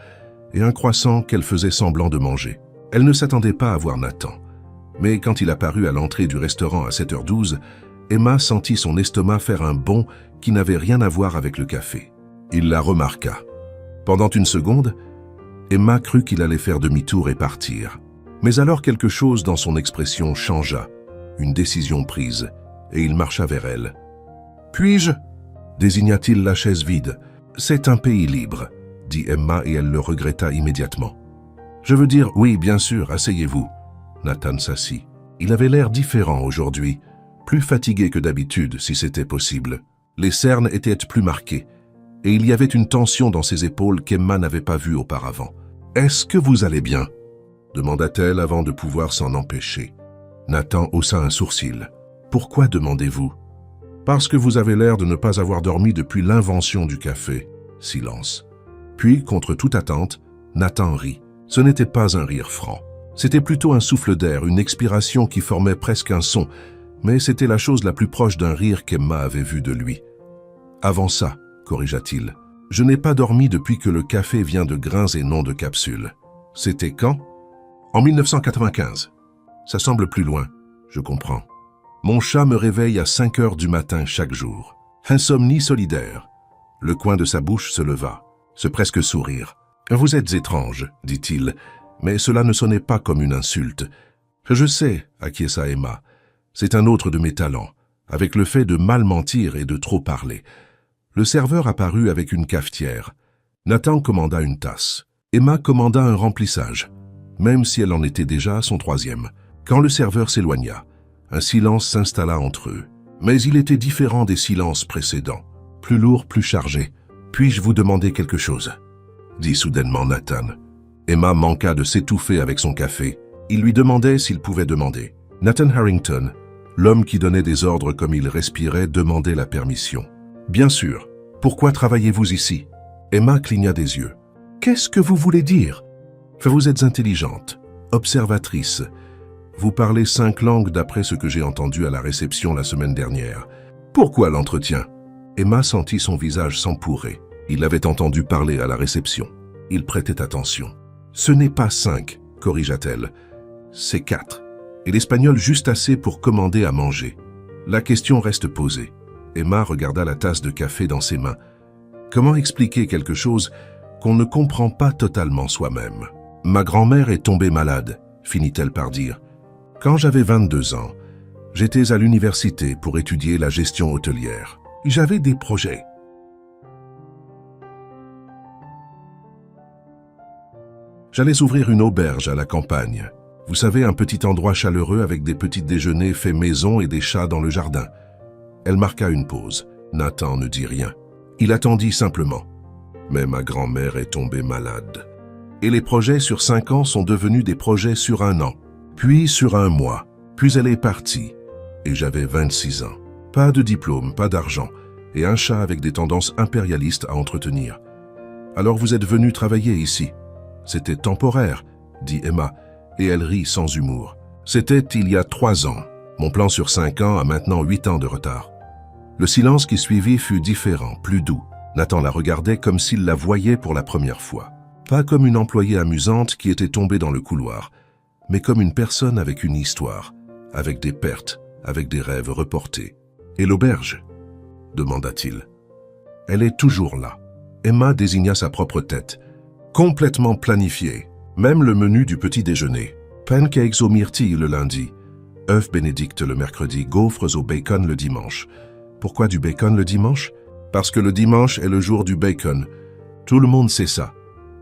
et un croissant qu'elle faisait semblant de manger. Elle ne s'attendait pas à voir Nathan. Mais quand il apparut à l'entrée du restaurant à 7h12, Emma sentit son estomac faire un bond qui n'avait rien à voir avec le café. Il la remarqua. Pendant une seconde, Emma crut qu'il allait faire demi-tour et partir. Mais alors quelque chose dans son expression changea, une décision prise, et il marcha vers elle. « Puis-je » désigna-t-il la chaise vide. « C'est un pays libre », dit Emma et elle le regretta immédiatement. « Je veux dire, oui, bien sûr, asseyez-vous. » Nathan s'assit. Il avait l'air différent aujourd'hui, plus fatigué que d'habitude si c'était possible. Les cernes étaient plus marquées, et il y avait une tension dans ses épaules qu'Emma n'avait pas vue auparavant. « Est-ce que vous allez bien ?» demanda-t-elle avant de pouvoir s'en empêcher. Nathan haussa un sourcil. « Pourquoi demandez-vous ?»« Parce que vous avez l'air de ne pas avoir dormi depuis l'invention du café. » Silence. Puis, contre toute attente, Nathan rit. Ce n'était pas un rire franc. C'était plutôt un souffle d'air, une expiration qui formait presque un son, mais c'était la chose la plus proche d'un rire qu'Emma avait vu de lui. « Avant ça, » corrigea-t-il, « je n'ai pas dormi depuis que le café vient de grains et non de capsules. » C'était quand? En 1995. Ça semble plus loin, je comprends. Mon chat me réveille à 5 heures du matin chaque jour. Insomnie solidaire. Le coin de sa bouche se leva, ce presque sourire. Vous êtes étrange, dit-il, mais cela ne sonnait pas comme une insulte. Je sais, acquiesça Emma. C'est un autre de mes talents, avec le fait de mal mentir et de trop parler. Le serveur apparut avec une cafetière. Nathan commanda une tasse. Emma commanda un remplissage, même si elle en était déjà à son 3e. Quand le serveur s'éloigna, un silence s'installa entre eux. Mais il était différent des silences précédents, plus lourd, plus chargé. « Puis-je vous demander quelque chose ?» dit soudainement Nathan. Emma manqua de s'étouffer avec son café. Il lui demandait s'il pouvait demander. Nathan Harrington, l'homme qui donnait des ordres comme il respirait, demandait la permission. « Bien sûr. Pourquoi travaillez-vous ici ?» Emma cligna des yeux. « Qu'est-ce que vous voulez dire ?»« Vous êtes intelligente, observatrice. Vous parlez 5 langues d'après ce que j'ai entendu à la réception la semaine dernière. Pourquoi l'entretien ?» Emma sentit son visage s'empourrer. Il l'avait entendu parler à la réception. Il prêtait attention. « Ce n'est pas 5, corrigea-t-elle. C'est 4. Et l'espagnol juste assez pour commander à manger. La question reste posée. » Emma regarda la tasse de café dans ses mains. Comment expliquer quelque chose qu'on ne comprend pas totalement soi-même? « Ma grand-mère est tombée malade, finit-elle par dire. Quand j'avais 22 ans, j'étais à l'université pour étudier la gestion hôtelière. J'avais des projets. J'allais ouvrir une auberge à la campagne. Vous savez, un petit endroit chaleureux avec des petits déjeuners faits maison et des chats dans le jardin. Elle marqua une pause. Nathan ne dit rien. Il attendit simplement. Mais ma grand-mère est tombée malade. Et les projets sur 5 ans sont devenus des projets sur 1 an. Puis sur 1 mois. Puis elle est partie. Et j'avais 26 ans. Pas de diplôme, pas d'argent. Et un chat avec des tendances impérialistes à entretenir. Alors vous êtes venu travailler ici. C'était temporaire, dit Emma, et elle rit sans humour. C'était il y a 3 ans. Mon plan sur 5 ans a maintenant 8 ans de retard. Le silence qui suivit fut différent, plus doux. Nathan la regardait comme s'il la voyait pour la première fois. Pas comme une employée amusante qui était tombée dans le couloir, mais comme une personne avec une histoire, avec des pertes, avec des rêves reportés. « Et l'auberge » demanda-t-il. « Elle est toujours là. » Emma désigna sa propre tête. Complètement planifiée. Même le menu du petit déjeuner. Pancakes aux myrtilles le lundi. œufs bénédicts le mercredi, gaufres au bacon le dimanche. Pourquoi du bacon le dimanche? Parce que le dimanche est le jour du bacon. Tout le monde sait ça.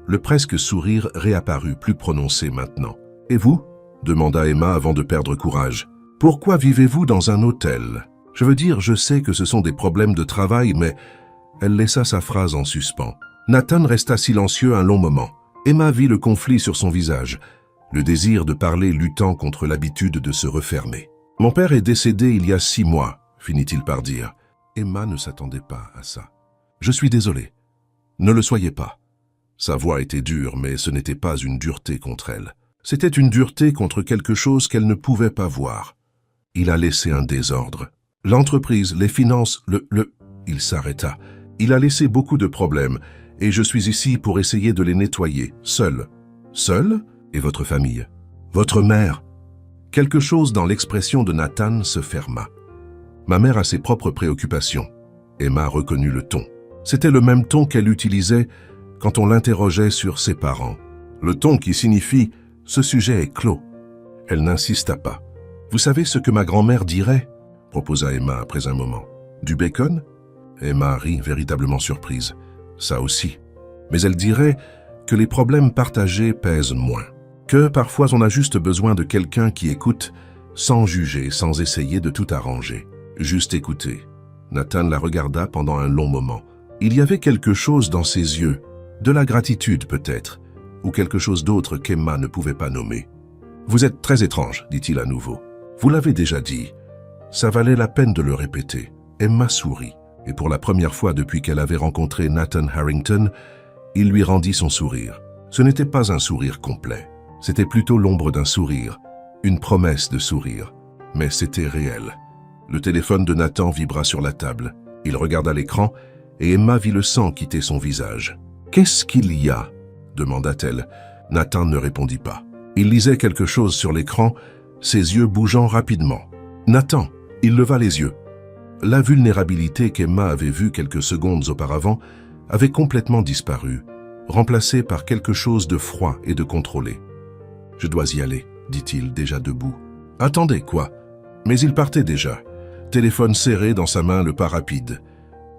Le presque sourire réapparut, plus prononcé maintenant. « Et vous » demanda Emma avant de perdre courage. « Pourquoi vivez-vous dans un hôtel? Je veux dire, je sais que ce sont des problèmes de travail, mais... » Elle laissa sa phrase en suspens. Nathan resta silencieux un long moment. Emma vit le conflit sur son visage, le désir de parler luttant contre l'habitude de se refermer. « Mon père est décédé il y a 6 mois, finit-il par dire. Emma ne s'attendait pas à ça. « Je suis désolé. Ne le soyez pas. » Sa voix était dure, mais ce n'était pas une dureté contre elle. C'était une dureté contre quelque chose qu'elle ne pouvait pas voir. Il a laissé un désordre. L'entreprise, les finances, Il s'arrêta. Il a laissé beaucoup de problèmes, et je suis ici pour essayer de les nettoyer, seul. Seul? Et votre famille? Votre mère? Quelque chose dans l'expression de Nathan se ferma. Ma mère a ses propres préoccupations. Emma reconnut le ton. C'était le même ton qu'elle utilisait quand on l'interrogeait sur ses parents. Le ton qui signifie « ce sujet est clos ». Elle n'insista pas. « Vous savez ce que ma grand-mère dirait ?» proposa Emma après un moment. « Du bacon ?» Emma rit, véritablement surprise. Ça aussi. Mais elle dirait que les problèmes partagés pèsent moins. Que parfois on a juste besoin de quelqu'un qui écoute, sans juger, sans essayer de tout arranger. Juste écouter. Nathan la regarda pendant un long moment. Il y avait quelque chose dans ses yeux, de la gratitude peut-être, ou quelque chose d'autre qu'Emma ne pouvait pas nommer. « Vous êtes très étrange, dit-il à nouveau. Vous l'avez déjà dit. Ça valait la peine de le répéter. » Emma sourit. Et pour la première fois depuis qu'elle avait rencontré Nathan Harrington, il lui rendit son sourire. Ce n'était pas un sourire complet. C'était plutôt l'ombre d'un sourire, une promesse de sourire. Mais c'était réel. Le téléphone de Nathan vibra sur la table. Il regarda l'écran et Emma vit le sang quitter son visage. « Qu'est-ce qu'il y a » demanda-t-elle. Nathan ne répondit pas. Il lisait quelque chose sur l'écran, ses yeux bougeant rapidement. « Nathan !» Il leva les yeux. La vulnérabilité qu'Emma avait vue quelques secondes auparavant avait complètement disparu, remplacée par quelque chose de froid et de contrôlé. « Je dois y aller, » dit-il, déjà debout. « Attendez, quoi ?» Mais il partait déjà, téléphone serré dans sa main, le pas rapide.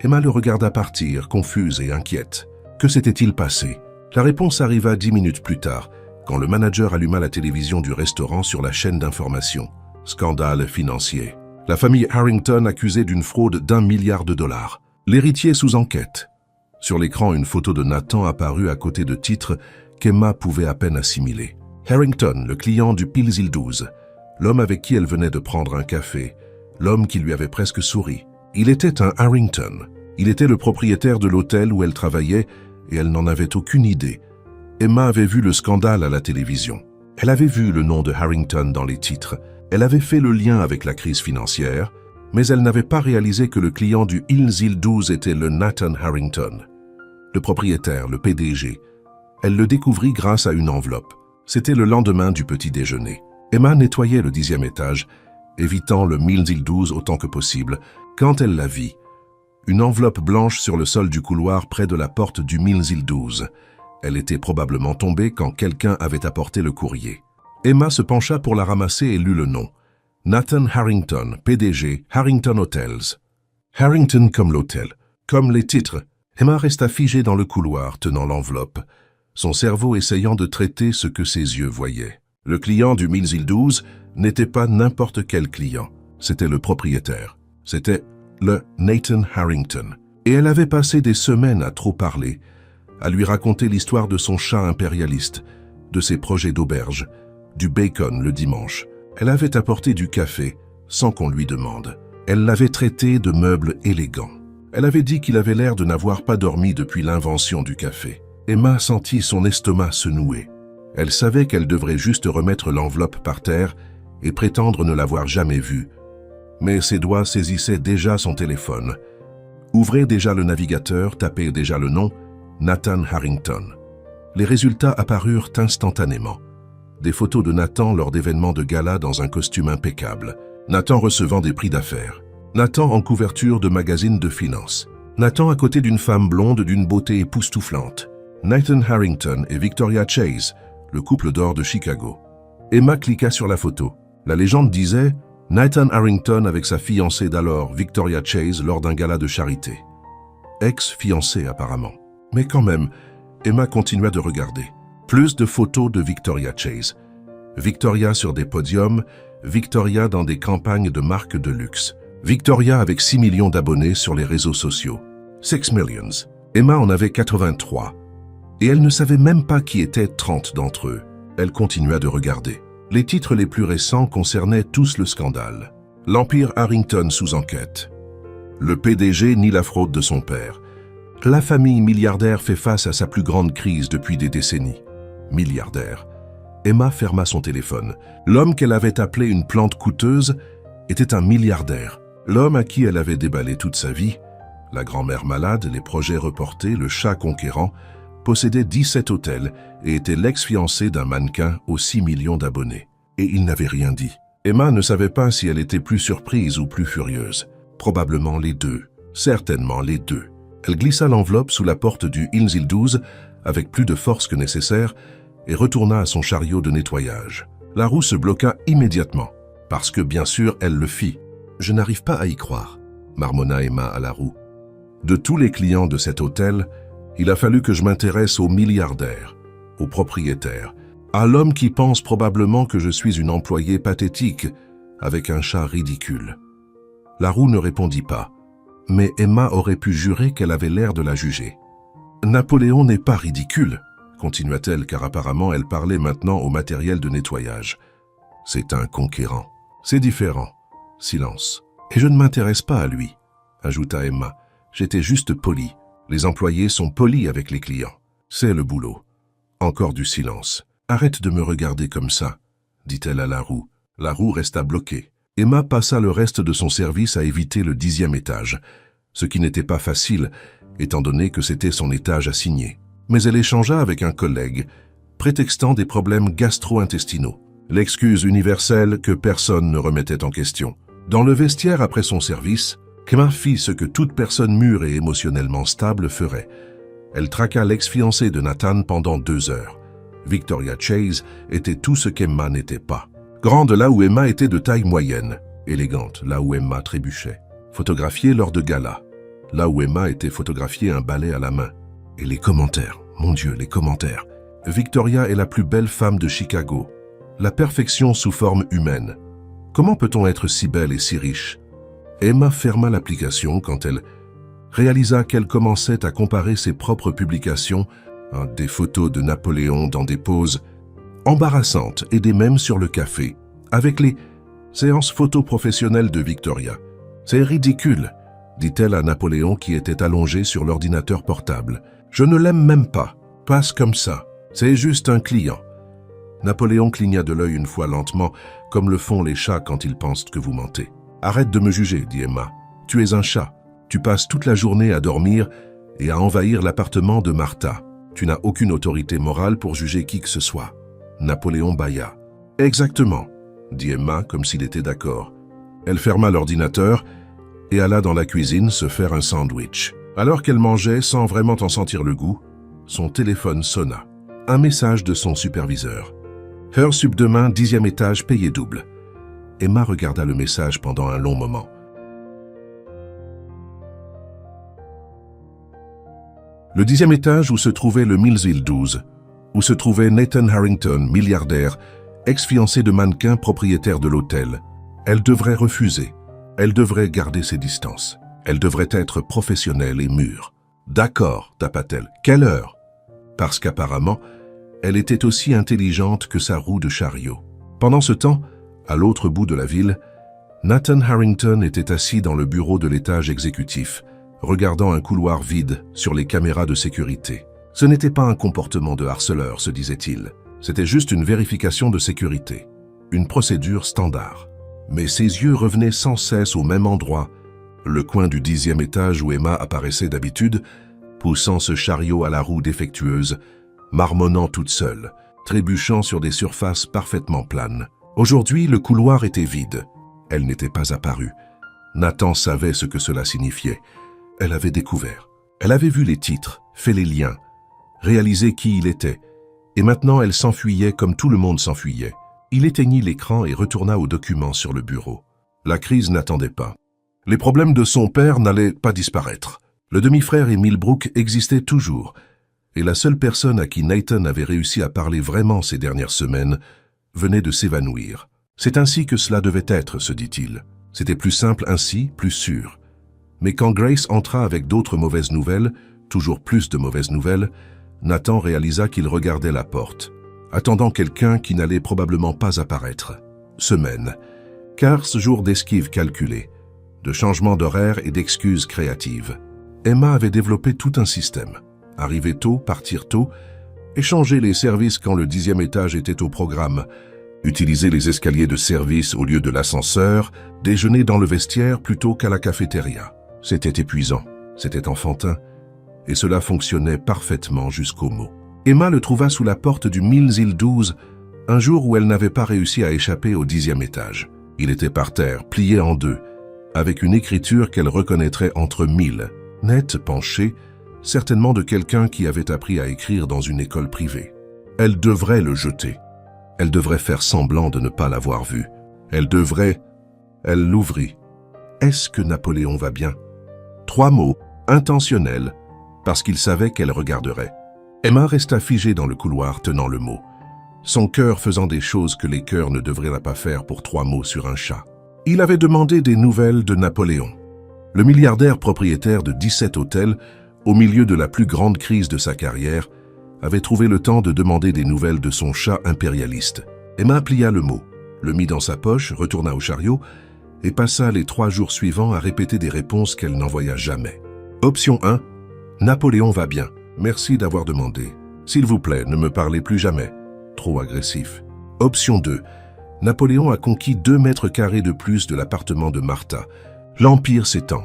Emma le regarda partir, confuse et inquiète. Que s'était-il passé? La réponse arriva 10 minutes plus tard, quand le manager alluma la télévision du restaurant sur la chaîne d'information. Scandale financier. La famille Harrington accusée d'une fraude d'1 milliard de dollars. L'héritier sous enquête. Sur l'écran, une photo de Nathan apparut à côté de titres qu'Emma pouvait à peine assimiler. Harrington, le client du Pils 12. L'homme avec qui elle venait de prendre un café. L'homme qui lui avait presque souri. Il était un Harrington. Il était le propriétaire de l'hôtel où elle travaillait et elle n'en avait aucune idée. Emma avait vu le scandale à la télévision. Elle avait vu le nom de Harrington dans les titres. Elle avait fait le lien avec la crise financière, mais elle n'avait pas réalisé que le client du Pils 12 était le Nathan Harrington. Le propriétaire, le PDG. Elle le découvrit grâce à une enveloppe. C'était le lendemain du petit déjeuner. Emma nettoyait le 10e étage, évitant le Pils 12 autant que possible, quand elle la vit. Une enveloppe blanche sur le sol du couloir près de la porte du Pils 12. Elle était probablement tombée quand quelqu'un avait apporté le courrier. Emma se pencha pour la ramasser et lut le nom. Nathan Harrington, PDG, Harrington Hotels. Harrington comme l'hôtel, comme les titres. Emma resta figée dans le couloir, tenant l'enveloppe, son cerveau essayant de traiter ce que ses yeux voyaient. Le client du Pils 12 n'était pas n'importe quel client. C'était le propriétaire. C'était le Nathan Harrington. Et elle avait passé des semaines à trop parler, à lui raconter l'histoire de son chat impérialiste, de ses projets d'auberge, du bacon le dimanche. Elle avait apporté du café sans qu'on lui demande. Elle l'avait traité de meuble élégant. Elle avait dit qu'il avait l'air de n'avoir pas dormi depuis l'invention du café. Emma sentit son estomac se nouer. Elle savait qu'elle devrait juste remettre l'enveloppe par terre et prétendre ne l'avoir jamais vue. Mais ses doigts saisissaient déjà son téléphone. Ouvraient déjà le navigateur, tapaient déjà le nom, Nathan Harrington. Les résultats apparurent instantanément. Des photos de Nathan lors d'événements de gala dans un costume impeccable. Nathan recevant des prix d'affaires. Nathan en couverture de magazines de finance. Nathan à côté d'une femme blonde d'une beauté époustouflante. Nathan Harrington et Victoria Chase, le couple d'or de Chicago. Emma cliqua sur la photo. La légende disait Nathan Harrington avec sa fiancée d'alors, Victoria Chase, lors d'un gala de charité. Ex-fiancée apparemment. Mais quand même, Emma continua de regarder. Plus de photos de Victoria Chase. Victoria sur des podiums, Victoria dans des campagnes de marques de luxe. Victoria avec 6 millions d'abonnés sur les réseaux sociaux. 6 millions. Emma en avait 83. Et elle ne savait même pas qui étaient 30 d'entre eux. Elle continua de regarder. Les titres les plus récents concernaient tous le scandale. L'Empire Harrington sous enquête. Le PDG nie la fraude de son père. La famille milliardaire fait face à sa plus grande crise depuis des décennies. Milliardaire. Emma ferma son téléphone. L'homme qu'elle avait appelé une plante coûteuse était un milliardaire. L'homme à qui elle avait déballé toute sa vie, la grand-mère malade, les projets reportés, le chat conquérant, possédait 17 hôtels et était l'ex-fiancé d'un mannequin aux 6 millions d'abonnés. Et il n'avait rien dit. Emma ne savait pas si elle était plus surprise ou plus furieuse. Probablement les deux. Certainement les deux. Elle glissa l'enveloppe sous la porte du Illes 12 avec plus de force que nécessaire et retourna à son chariot de nettoyage. La roue se bloqua immédiatement, parce que bien sûr elle le fit. « Je n'arrive pas à y croire », marmonna Emma à la roue. « De tous les clients de cet hôtel, il a fallu que je m'intéresse au milliardaire, au propriétaire, à l'homme qui pense probablement que je suis une employée pathétique avec un chat ridicule. » La roue ne répondit pas, mais Emma aurait pu jurer qu'elle avait l'air de la juger. « Napoléon n'est pas ridicule », continua-t-elle, car apparemment elle parlait maintenant au matériel de nettoyage. « C'est un conquérant. C'est différent. » Silence. « Et je ne m'intéresse pas à lui », ajouta Emma. « J'étais juste polie. Les employés sont polis avec les clients. C'est le boulot. » Encore du silence. « Arrête de me regarder comme ça, » dit-elle à la roue. La roue resta bloquée. Emma passa le reste de son service à éviter le 10e étage, ce qui n'était pas facile, étant donné que c'était son étage assigné. Mais elle échangea avec un collègue, prétextant des problèmes gastro-intestinaux. L'excuse universelle que personne ne remettait en question. Dans le vestiaire après son service, Emma fit ce que toute personne mûre et émotionnellement stable ferait. Elle traqua l'ex-fiancé de Nathan pendant 2 heures. Victoria Chase était tout ce qu'Emma n'était pas. Grande là où Emma était de taille moyenne, élégante là où Emma trébuchait. Photographiée lors de galas, là où Emma était photographiée un balai à la main. Et les commentaires, mon Dieu, les commentaires. Victoria est la plus belle femme de Chicago. La perfection sous forme humaine. Comment peut-on être si belle et si riche? Emma ferma l'application quand elle réalisa qu'elle commençait à comparer ses propres publications à des photos de Napoléon dans des poses embarrassantes et des mèmes sur le café, avec les séances photos professionnelles de Victoria. « C'est ridicule », dit-elle à Napoléon qui était allongé sur l'ordinateur portable. « Je ne l'aime même pas. Passe comme ça. C'est juste un client. » Napoléon cligna de l'œil une fois lentement, comme le font les chats quand ils pensent que vous mentez. « Arrête de me juger, dit Emma. Tu es un chat. Tu passes toute la journée à dormir et à envahir l'appartement de Martha. Tu n'as aucune autorité morale pour juger qui que ce soit. » Napoléon bâilla. « Exactement, » dit Emma comme s'il était d'accord. Elle ferma l'ordinateur et alla dans la cuisine se faire un sandwich. Alors qu'elle mangeait sans vraiment en sentir le goût, son téléphone sonna. Un message de son superviseur. « Heure sup demain, 10e étage, payé double. » Emma regarda le message pendant un long moment. Le 10e étage où se trouvait le Millsville 12, où se trouvait Nathan Harrington, milliardaire, ex-fiancé de mannequin propriétaire de l'hôtel. Elle devrait refuser. Elle devrait garder ses distances. Elle devrait être professionnelle et mûre. « D'accord, tapa-t-elle. Quelle heure ?» Parce qu'apparemment, elle était aussi intelligente que sa roue de chariot. Pendant ce temps, à l'autre bout de la ville, Nathan Harrington était assis dans le bureau de l'étage exécutif, regardant un couloir vide sur les caméras de sécurité. Ce n'était pas un comportement de harceleur, se disait-il. C'était juste une vérification de sécurité, une procédure standard. Mais ses yeux revenaient sans cesse au même endroit, le coin du 10e étage où Emma apparaissait d'habitude, poussant ce chariot à la roue défectueuse, marmonnant toute seule, trébuchant sur des surfaces parfaitement planes. Aujourd'hui, le couloir était vide. Elle n'était pas apparue. Nathan savait ce que cela signifiait. Elle avait découvert. Elle avait vu les titres, fait les liens, réalisé qui il était. Et maintenant, elle s'enfuyait comme tout le monde s'enfuyait. Il éteignit l'écran et retourna aux documents sur le bureau. La crise n'attendait pas. Les problèmes de son père n'allaient pas disparaître. Le demi-frère et Millbrook existaient toujours. Et la seule personne à qui Nathan avait réussi à parler vraiment ces dernières semaines venait de s'évanouir. C'est ainsi que cela devait être, se dit-il. C'était plus simple ainsi, plus sûr. Mais quand Grace entra avec d'autres mauvaises nouvelles, toujours plus de mauvaises nouvelles, Nathan réalisa qu'il regardait la porte, attendant quelqu'un qui n'allait probablement pas apparaître. Semaine. 15 jours d'esquive calculée, de changements d'horaire et d'excuses créatives. Emma avait développé tout un système. Arriver tôt, partir tôt, échanger les services quand le 10e étage était au programme, utiliser les escaliers de service au lieu de l'ascenseur, déjeuner dans le vestiaire plutôt qu'à la cafétéria. C'était épuisant, c'était enfantin, et cela fonctionnait parfaitement jusqu'au mot. Emma le trouva sous la porte du Mills Hill 12, un jour où elle n'avait pas réussi à échapper au 10e étage. Il était par terre, plié en deux, avec une écriture qu'elle reconnaîtrait entre mille, nette, penchée, certainement de quelqu'un qui avait appris à écrire dans une école privée. Elle devrait le jeter. Elle devrait faire semblant de ne pas l'avoir vu. Elle l'ouvrit. Est-ce que Napoléon va bien? 3 mots, intentionnels, parce qu'il savait qu'elle regarderait. Emma resta figée dans le couloir tenant le mot, son cœur faisant des choses que les cœurs ne devraient pas faire pour 3 mots sur un chat. Il avait demandé des nouvelles de Napoléon. Le milliardaire propriétaire de 17 hôtels, au milieu de la plus grande crise de sa carrière, avait trouvé le temps de demander des nouvelles de son chat impérialiste. Emma plia le mot, le mit dans sa poche, retourna au chariot et passa les 3 jours suivants à répéter des réponses qu'elle n'envoya jamais. Option 1. Napoléon va bien. Merci d'avoir demandé. S'il vous plaît, ne me parlez plus jamais. Trop agressif. Option 2. Napoléon a conquis 2 mètres carrés de plus de l'appartement de Martha. L'empire s'étend.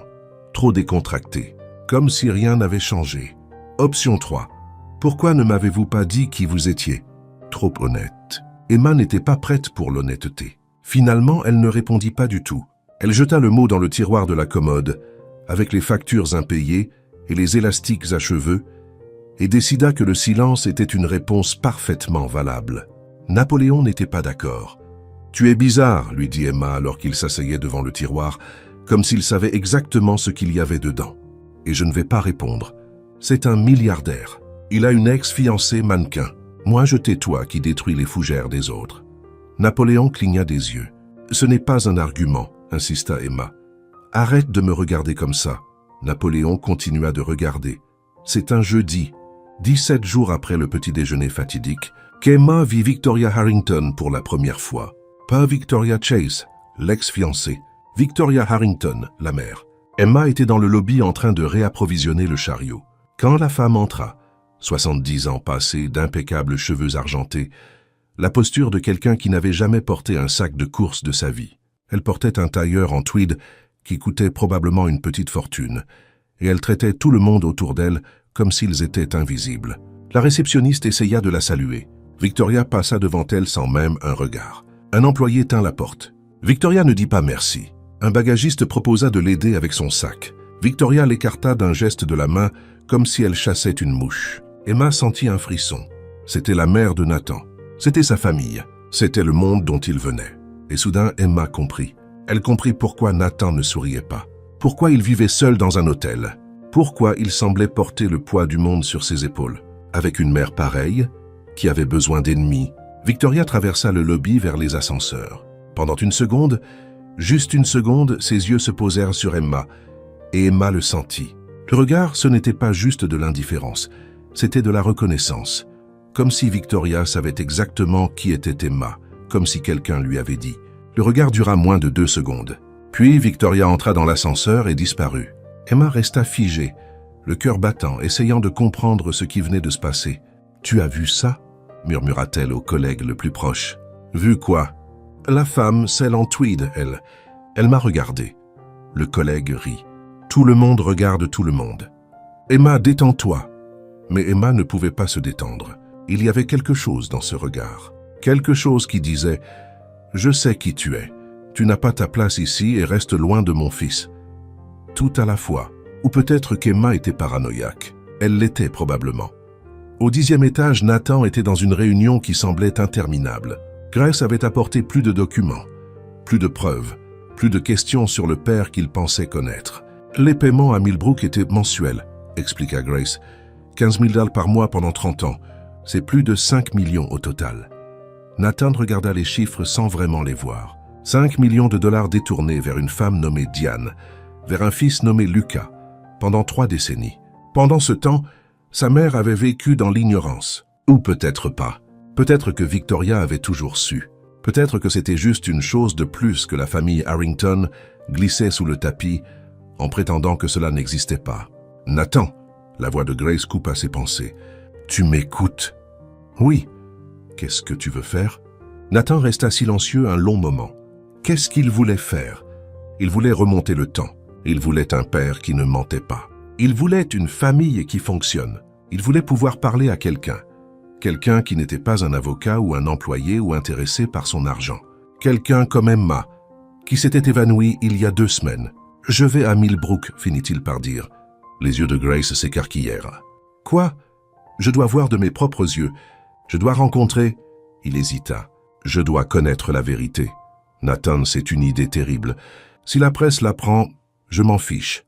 Trop décontracté. Comme si rien n'avait changé. Option 3. Pourquoi ne m'avez-vous pas dit qui vous étiez? Trop honnête. Emma n'était pas prête pour l'honnêteté. Finalement, elle ne répondit pas du tout. Elle jeta le mot dans le tiroir de la commode, avec les factures impayées et les élastiques à cheveux, et décida que le silence était une réponse parfaitement valable. Napoléon n'était pas d'accord. « Tu es bizarre », lui dit Emma alors qu'il s'asseyait devant le tiroir, comme s'il savait exactement ce qu'il y avait dedans. « Et je ne vais pas répondre. C'est un milliardaire. Il a une ex-fiancée mannequin. Moi, je tais-toi qui détruis les fougères des autres. » Napoléon cligna des yeux. « Ce n'est pas un argument, » insista Emma. « Arrête de me regarder comme ça. » Napoléon continua de regarder. C'est un jeudi, 17 jours après le petit déjeuner fatidique, qu'Emma vit Victoria Harrington pour la première fois. Pas Victoria Chase, l'ex-fiancée. Victoria Harrington, la mère. Emma était dans le lobby en train de réapprovisionner le chariot. Quand la femme entra, 70 ans passés, d'impeccables cheveux argentés, la posture de quelqu'un qui n'avait jamais porté un sac de course de sa vie. Elle portait un tailleur en tweed qui coûtait probablement une petite fortune, et elle traitait tout le monde autour d'elle comme s'ils étaient invisibles. La réceptionniste essaya de la saluer. Victoria passa devant elle sans même un regard. Un employé tint la porte. Victoria ne dit pas merci. Un bagagiste proposa de l'aider avec son sac. Victoria l'écarta d'un geste de la main comme si elle chassait une mouche. Emma sentit un frisson. C'était la mère de Nathan. C'était sa famille. C'était le monde dont il venait. Et soudain, Emma comprit. Elle comprit pourquoi Nathan ne souriait pas. Pourquoi il vivait seul dans un hôtel. Pourquoi il semblait porter le poids du monde sur ses épaules. Avec une mère pareille, qui avait besoin d'ennemis, Victoria traversa le lobby vers les ascenseurs. Pendant une seconde, juste une seconde, ses yeux se posèrent sur Emma, et Emma le sentit. Le regard, ce n'était pas juste de l'indifférence, c'était de la reconnaissance. Comme si Victoria savait exactement qui était Emma, comme si quelqu'un lui avait dit. Le regard dura moins de 2 secondes. Puis Victoria entra dans l'ascenseur et disparut. Emma resta figée, le cœur battant, essayant de comprendre ce qui venait de se passer. « Tu as vu ça ?» murmura-t-elle au collègue le plus proche. « Vu quoi ?»« La femme, celle en tweed, elle. Elle m'a regardé. » Le collègue rit. « Tout le monde regarde tout le monde. »« Emma, détends-toi. » Mais Emma ne pouvait pas se détendre. Il y avait quelque chose dans ce regard. Quelque chose qui disait « Je sais qui tu es. Tu n'as pas ta place ici et reste loin de mon fils. » Tout à la fois. Ou peut-être qu'Emma était paranoïaque. Elle l'était probablement. Au 10e étage, Nathan était dans une réunion qui semblait interminable. Grace avait apporté plus de documents, plus de preuves, plus de questions sur le père qu'il pensait connaître. Les paiements à Millbrook étaient mensuels, expliqua Grace. 15 000 $ par mois pendant 30 ans. C'est plus de 5 millions au total. Nathan regarda les chiffres sans vraiment les voir. 5 millions de dollars détournés vers une femme nommée Diane, vers un fils nommé Lucas, pendant 3 décennies. Pendant ce temps, sa mère avait vécu dans l'ignorance. Ou peut-être pas. Peut-être que Victoria avait toujours su. Peut-être que c'était juste une chose de plus que la famille Harrington glissait sous le tapis en prétendant que cela n'existait pas. « Nathan !» La voix de Grace coupa ses pensées. « Tu m'écoutes ?»« Oui. »« Qu'est-ce que tu veux faire ?» Nathan resta silencieux un long moment. Qu'est-ce qu'il voulait faire? Il voulait remonter le temps. Il voulait un père qui ne mentait pas. Il voulait une famille qui fonctionne. Il voulait pouvoir parler à quelqu'un. Quelqu'un qui n'était pas un avocat ou un employé ou intéressé par son argent. Quelqu'un comme Emma, qui s'était évanouie il y a 2 semaines. « Je vais à Millbrook », finit-il par dire. Les yeux de Grace s'écarquillèrent. « Quoi? Je dois voir de mes propres yeux. Je dois rencontrer... » Il hésita. « Je dois connaître la vérité. » Nathan, c'est une idée terrible. Si la presse l'apprend, je m'en fiche.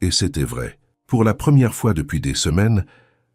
Et c'était vrai. Pour la première fois depuis des semaines,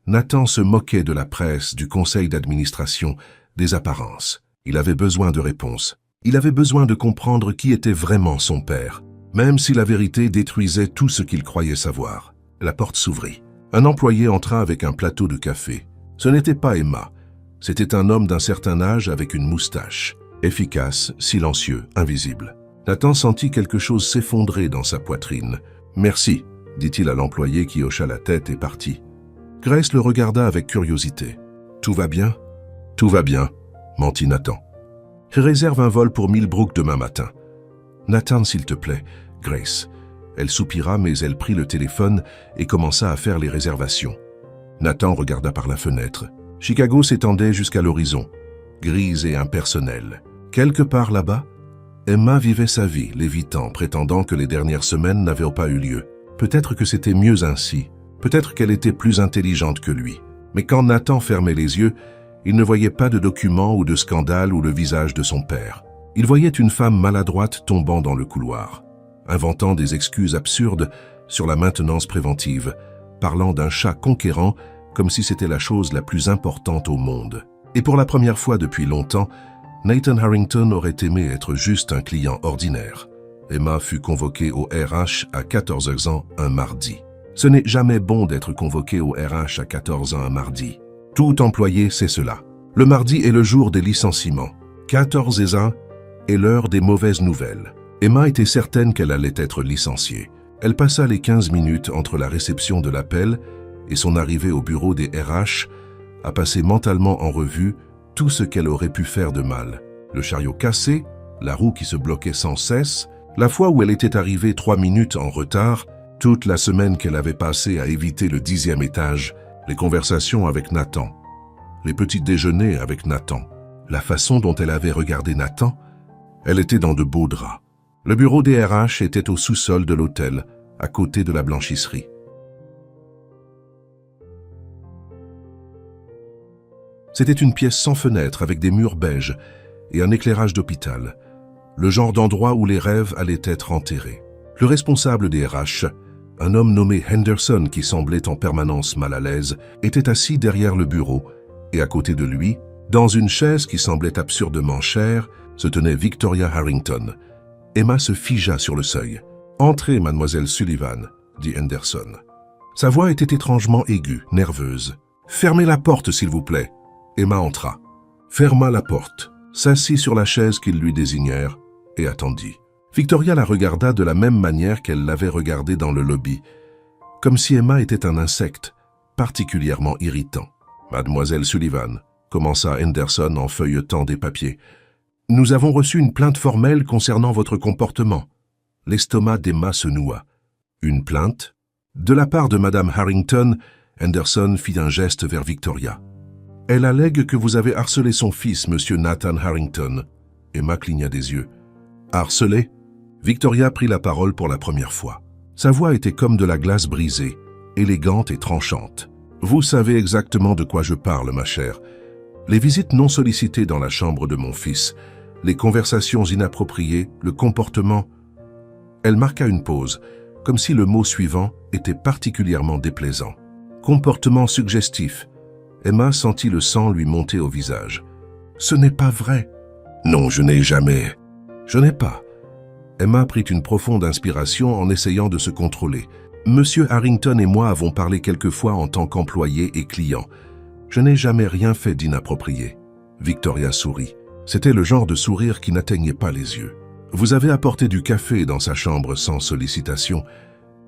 Nathan se moquait de la presse, du conseil d'administration, des apparences. Il avait besoin de réponses. Il avait besoin de comprendre qui était vraiment son père, même si la vérité détruisait tout ce qu'il croyait savoir. La porte s'ouvrit. Un employé entra avec un plateau de café. Ce n'était pas Emma. C'était un homme d'un certain âge avec une moustache. Efficace, silencieux, invisible. Nathan sentit quelque chose s'effondrer dans sa poitrine. « Merci », dit-il à l'employé qui hocha la tête et partit. Grace le regarda avec curiosité. « Tout va bien ?»« Tout va bien », mentit Nathan. « Réserve un vol pour Millbrook demain matin. »« Nathan, s'il te plaît. » Grace. Elle soupira, mais elle prit le téléphone et commença à faire les réservations. Nathan regarda par la fenêtre. Chicago s'étendait jusqu'à l'horizon, grise et impersonnelle. Quelque part là-bas, Emma vivait sa vie, l'évitant, prétendant que les dernières semaines n'avaient pas eu lieu. Peut-être que c'était mieux ainsi. Peut-être qu'elle était plus intelligente que lui. Mais quand Nathan fermait les yeux, il ne voyait pas de documents ou de scandale ou le visage de son père. Il voyait une femme maladroite tombant dans le couloir, inventant des excuses absurdes sur la maintenance préventive, parlant d'un chat conquérant comme si c'était la chose la plus importante au monde. Et pour la première fois depuis longtemps, Nathan Harrington aurait aimé être juste un client ordinaire. Emma fut convoquée au RH à 14 ans un mardi. Ce n'est jamais bon d'être convoqué au RH à 14 ans un mardi. Tout employé sait cela. Le mardi est le jour des licenciements. 14 et 1 est l'heure des mauvaises nouvelles. Emma était certaine qu'elle allait être licenciée. Elle passa les 15 minutes entre la réception de l'appel et son arrivée au bureau des RH à passer mentalement en revue tout ce qu'elle aurait pu faire de mal. Le chariot cassé, la roue qui se bloquait sans cesse, la fois où elle était arrivée 3 minutes en retard, toute la semaine qu'elle avait passée à éviter le 10e étage, les conversations avec Nathan, les petits déjeuners avec Nathan, la façon dont elle avait regardé Nathan, elle était dans de beaux draps. Le bureau des RH était au sous-sol de l'hôtel, à côté de la blanchisserie. C'était une pièce sans fenêtre avec des murs beiges et un éclairage d'hôpital, le genre d'endroit où les rêves allaient être enterrés. Le responsable des RH, un homme nommé Henderson qui semblait en permanence mal à l'aise, était assis derrière le bureau et à côté de lui, dans une chaise qui semblait absurdement chère, se tenait Victoria Harrington. Emma se figea sur le seuil. « Entrez, mademoiselle Sullivan », dit Henderson. Sa voix était étrangement aiguë, nerveuse. « Fermez la porte, s'il vous plaît. » Emma entra, ferma la porte, s'assit sur la chaise qu'ils lui désignèrent et attendit. Victoria la regarda de la même manière qu'elle l'avait regardée dans le lobby, comme si Emma était un insecte, particulièrement irritant. « Mademoiselle Sullivan », commença Henderson en feuilletant des papiers, « nous avons reçu une plainte formelle concernant votre comportement. » L'estomac d'Emma se noua. « Une plainte ?» De la part de Madame Harrington, Henderson fit un geste vers Victoria. « Elle allègue que vous avez harcelé son fils, Monsieur Nathan Harrington. » Emma cligna des yeux. « Harcelé ?» Victoria prit la parole pour la première fois. Sa voix était comme de la glace brisée, élégante et tranchante. « Vous savez exactement de quoi je parle, ma chère. Les visites non sollicitées dans la chambre de mon fils, les conversations inappropriées, le comportement... » Elle marqua une pause, comme si le mot suivant était particulièrement déplaisant. « Comportement suggestif. » Emma sentit le sang lui monter au visage. « Ce n'est pas vrai. »« Non, je n'ai jamais. »« Je n'ai pas. » Emma prit une profonde inspiration en essayant de se contrôler. « Monsieur Harrington et moi avons parlé quelquefois en tant qu'employés et clients. Je n'ai jamais rien fait d'inapproprié. » Victoria sourit. C'était le genre de sourire qui n'atteignait pas les yeux. « Vous avez apporté du café dans sa chambre sans sollicitation.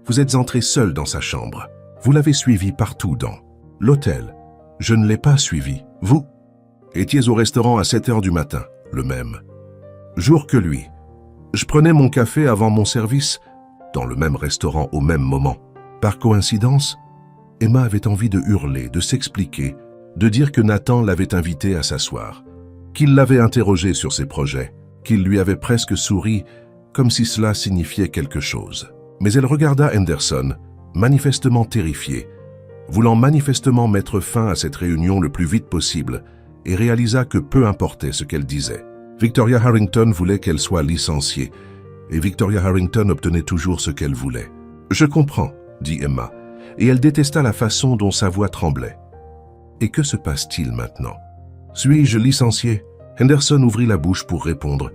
Vous êtes entré seul dans sa chambre. Vous l'avez suivi partout dans l'hôtel. Je ne l'ai pas suivi. Vous étiez au restaurant à 7 heures du matin, le même jour que lui. Je prenais mon café avant mon service, dans le même restaurant au même moment. Par coïncidence, Emma avait envie de hurler, de s'expliquer, de dire que Nathan l'avait invitée à s'asseoir, qu'il l'avait interrogée sur ses projets, qu'il lui avait presque souri, comme si cela signifiait quelque chose. Mais elle regarda Henderson, manifestement terrifiée, voulant manifestement mettre fin à cette réunion le plus vite possible, et réalisa que peu importait ce qu'elle disait. Victoria Harrington voulait qu'elle soit licenciée, et Victoria Harrington obtenait toujours ce qu'elle voulait. « Je comprends », dit Emma, et elle détesta la façon dont sa voix tremblait. « Et que se passe-t-il maintenant? Suis-je licencié ?» Henderson ouvrit la bouche pour répondre,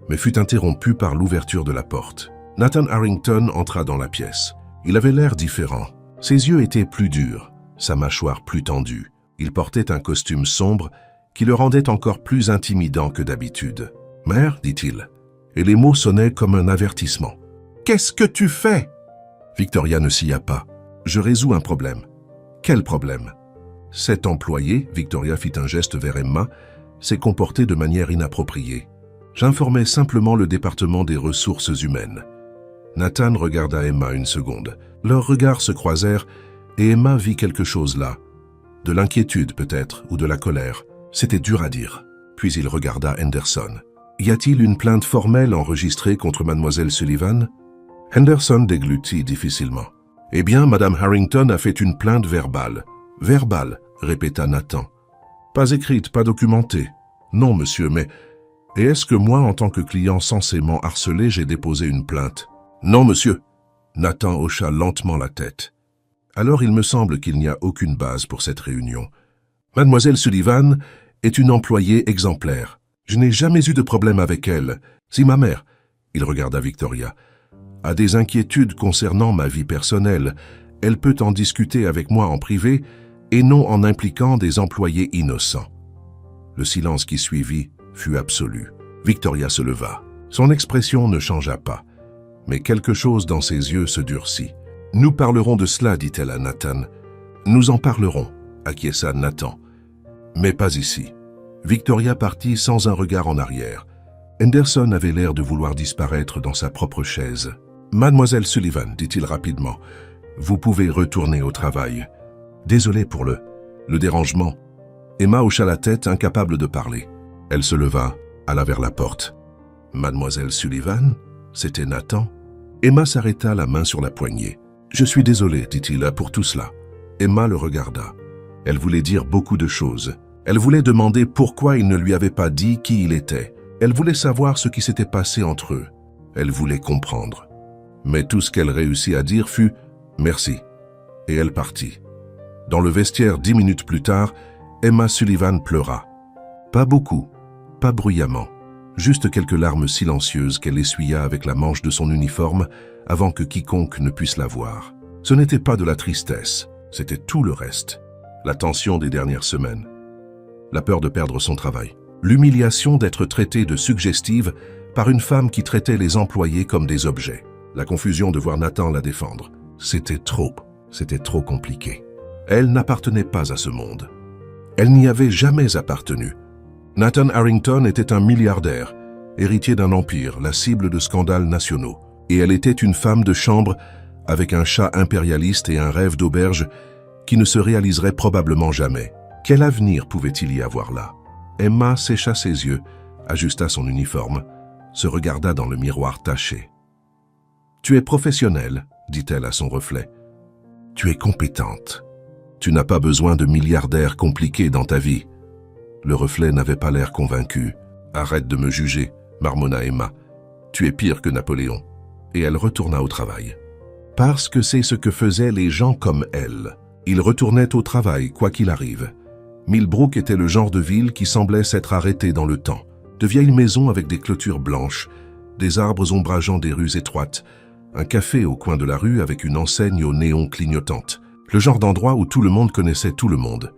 mais fut interrompu par l'ouverture de la porte. Nathan Harrington entra dans la pièce. Il avait l'air différent. Ses yeux étaient plus durs, sa mâchoire plus tendue. Il portait un costume sombre qui le rendait encore plus intimidant que d'habitude. « Mère, dit-il, et les mots sonnaient comme un avertissement. « Qu'est-ce que tu fais ?» Victoria ne sia pas. « Je résous un problème. »« Quel problème ?» Cet employé, Victoria fit un geste vers Emma, s'est comporté de manière inappropriée. J'informais simplement le département des ressources humaines. Nathan regarda Emma une seconde. Leurs regards se croisèrent et Emma vit quelque chose là. De l'inquiétude peut-être, ou de la colère. C'était dur à dire. Puis il regarda Henderson. « Y a-t-il une plainte formelle enregistrée contre Mademoiselle Sullivan ?» Henderson déglutit difficilement. « Eh bien, Madame Harrington a fait une plainte verbale. »« Verbale » répéta Nathan. « Pas écrite, pas documentée. »« Non, monsieur, mais... Et est-ce que moi, en tant que client censément harcelé, j'ai déposé une plainte ?»« Non, monsieur. » Nathan hocha lentement la tête. « Alors il me semble qu'il n'y a aucune base pour cette réunion. Mademoiselle Sullivan est une employée exemplaire. Je n'ai jamais eu de problème avec elle. Si ma mère, il regarda Victoria, a des inquiétudes concernant ma vie personnelle, elle peut en discuter avec moi en privé et non en impliquant des employés innocents. » Le silence qui suivit fut absolu. Victoria se leva. Son expression ne changea pas, mais quelque chose dans ses yeux se durcit. « Nous parlerons de cela, dit-elle à Nathan. « Nous en parlerons, acquiesça Nathan. Mais pas ici. » Victoria partit sans un regard en arrière. Henderson avait l'air de vouloir disparaître dans sa propre chaise. « Mademoiselle Sullivan, dit-il rapidement, vous pouvez retourner au travail. Désolé pour le dérangement. » Emma hocha la tête, incapable de parler. Elle se leva, alla vers la porte. « Mademoiselle Sullivan ?» C'était Nathan. Emma s'arrêta, la main sur la poignée. « Je suis désolé, dit-il, pour tout cela. » Emma le regarda. Elle voulait dire beaucoup de choses. Elle voulait demander pourquoi il ne lui avait pas dit qui il était. Elle voulait savoir ce qui s'était passé entre eux. Elle voulait comprendre. Mais tout ce qu'elle réussit à dire fut « merci ». Et elle partit. Dans le vestiaire 10 minutes plus tard, Emma Sullivan pleura. Pas beaucoup, pas bruyamment. Juste quelques larmes silencieuses qu'elle essuya avec la manche de son uniforme avant que quiconque ne puisse la voir. Ce n'était pas de la tristesse, c'était tout le reste. La tension des dernières semaines. La peur de perdre son travail. L'humiliation d'être traitée de suggestive par une femme qui traitait les employés comme des objets. La confusion de voir Nathan la défendre. C'était trop. c'était trop compliqué. Elle n'appartenait pas à ce monde. Elle n'y avait jamais appartenu. Nathan Harrington était un milliardaire, héritier d'un empire, la cible de scandales nationaux. Et elle était une femme de chambre avec un chat impérialiste et un rêve d'auberge qui ne se réaliserait probablement jamais. Quel avenir pouvait-il y avoir là? Emma sécha ses yeux, ajusta son uniforme, se regarda dans le miroir taché. « Tu es professionnelle, dit-elle à son reflet. Tu es compétente. Tu n'as pas besoin de milliardaires compliqués dans ta vie. » Le reflet n'avait pas l'air convaincu. « Arrête de me juger, marmonna Emma. Tu es pire que Napoléon. » Et elle retourna au travail. Parce que c'est ce que faisaient les gens comme elle. Ils retournaient au travail, quoi qu'il arrive. Millbrook était le genre de ville qui semblait s'être arrêtée dans le temps. De vieilles maisons avec des clôtures blanches, des arbres ombrageant des rues étroites, un café au coin de la rue avec une enseigne aux néons clignotantes. Le genre d'endroit où tout le monde connaissait tout le monde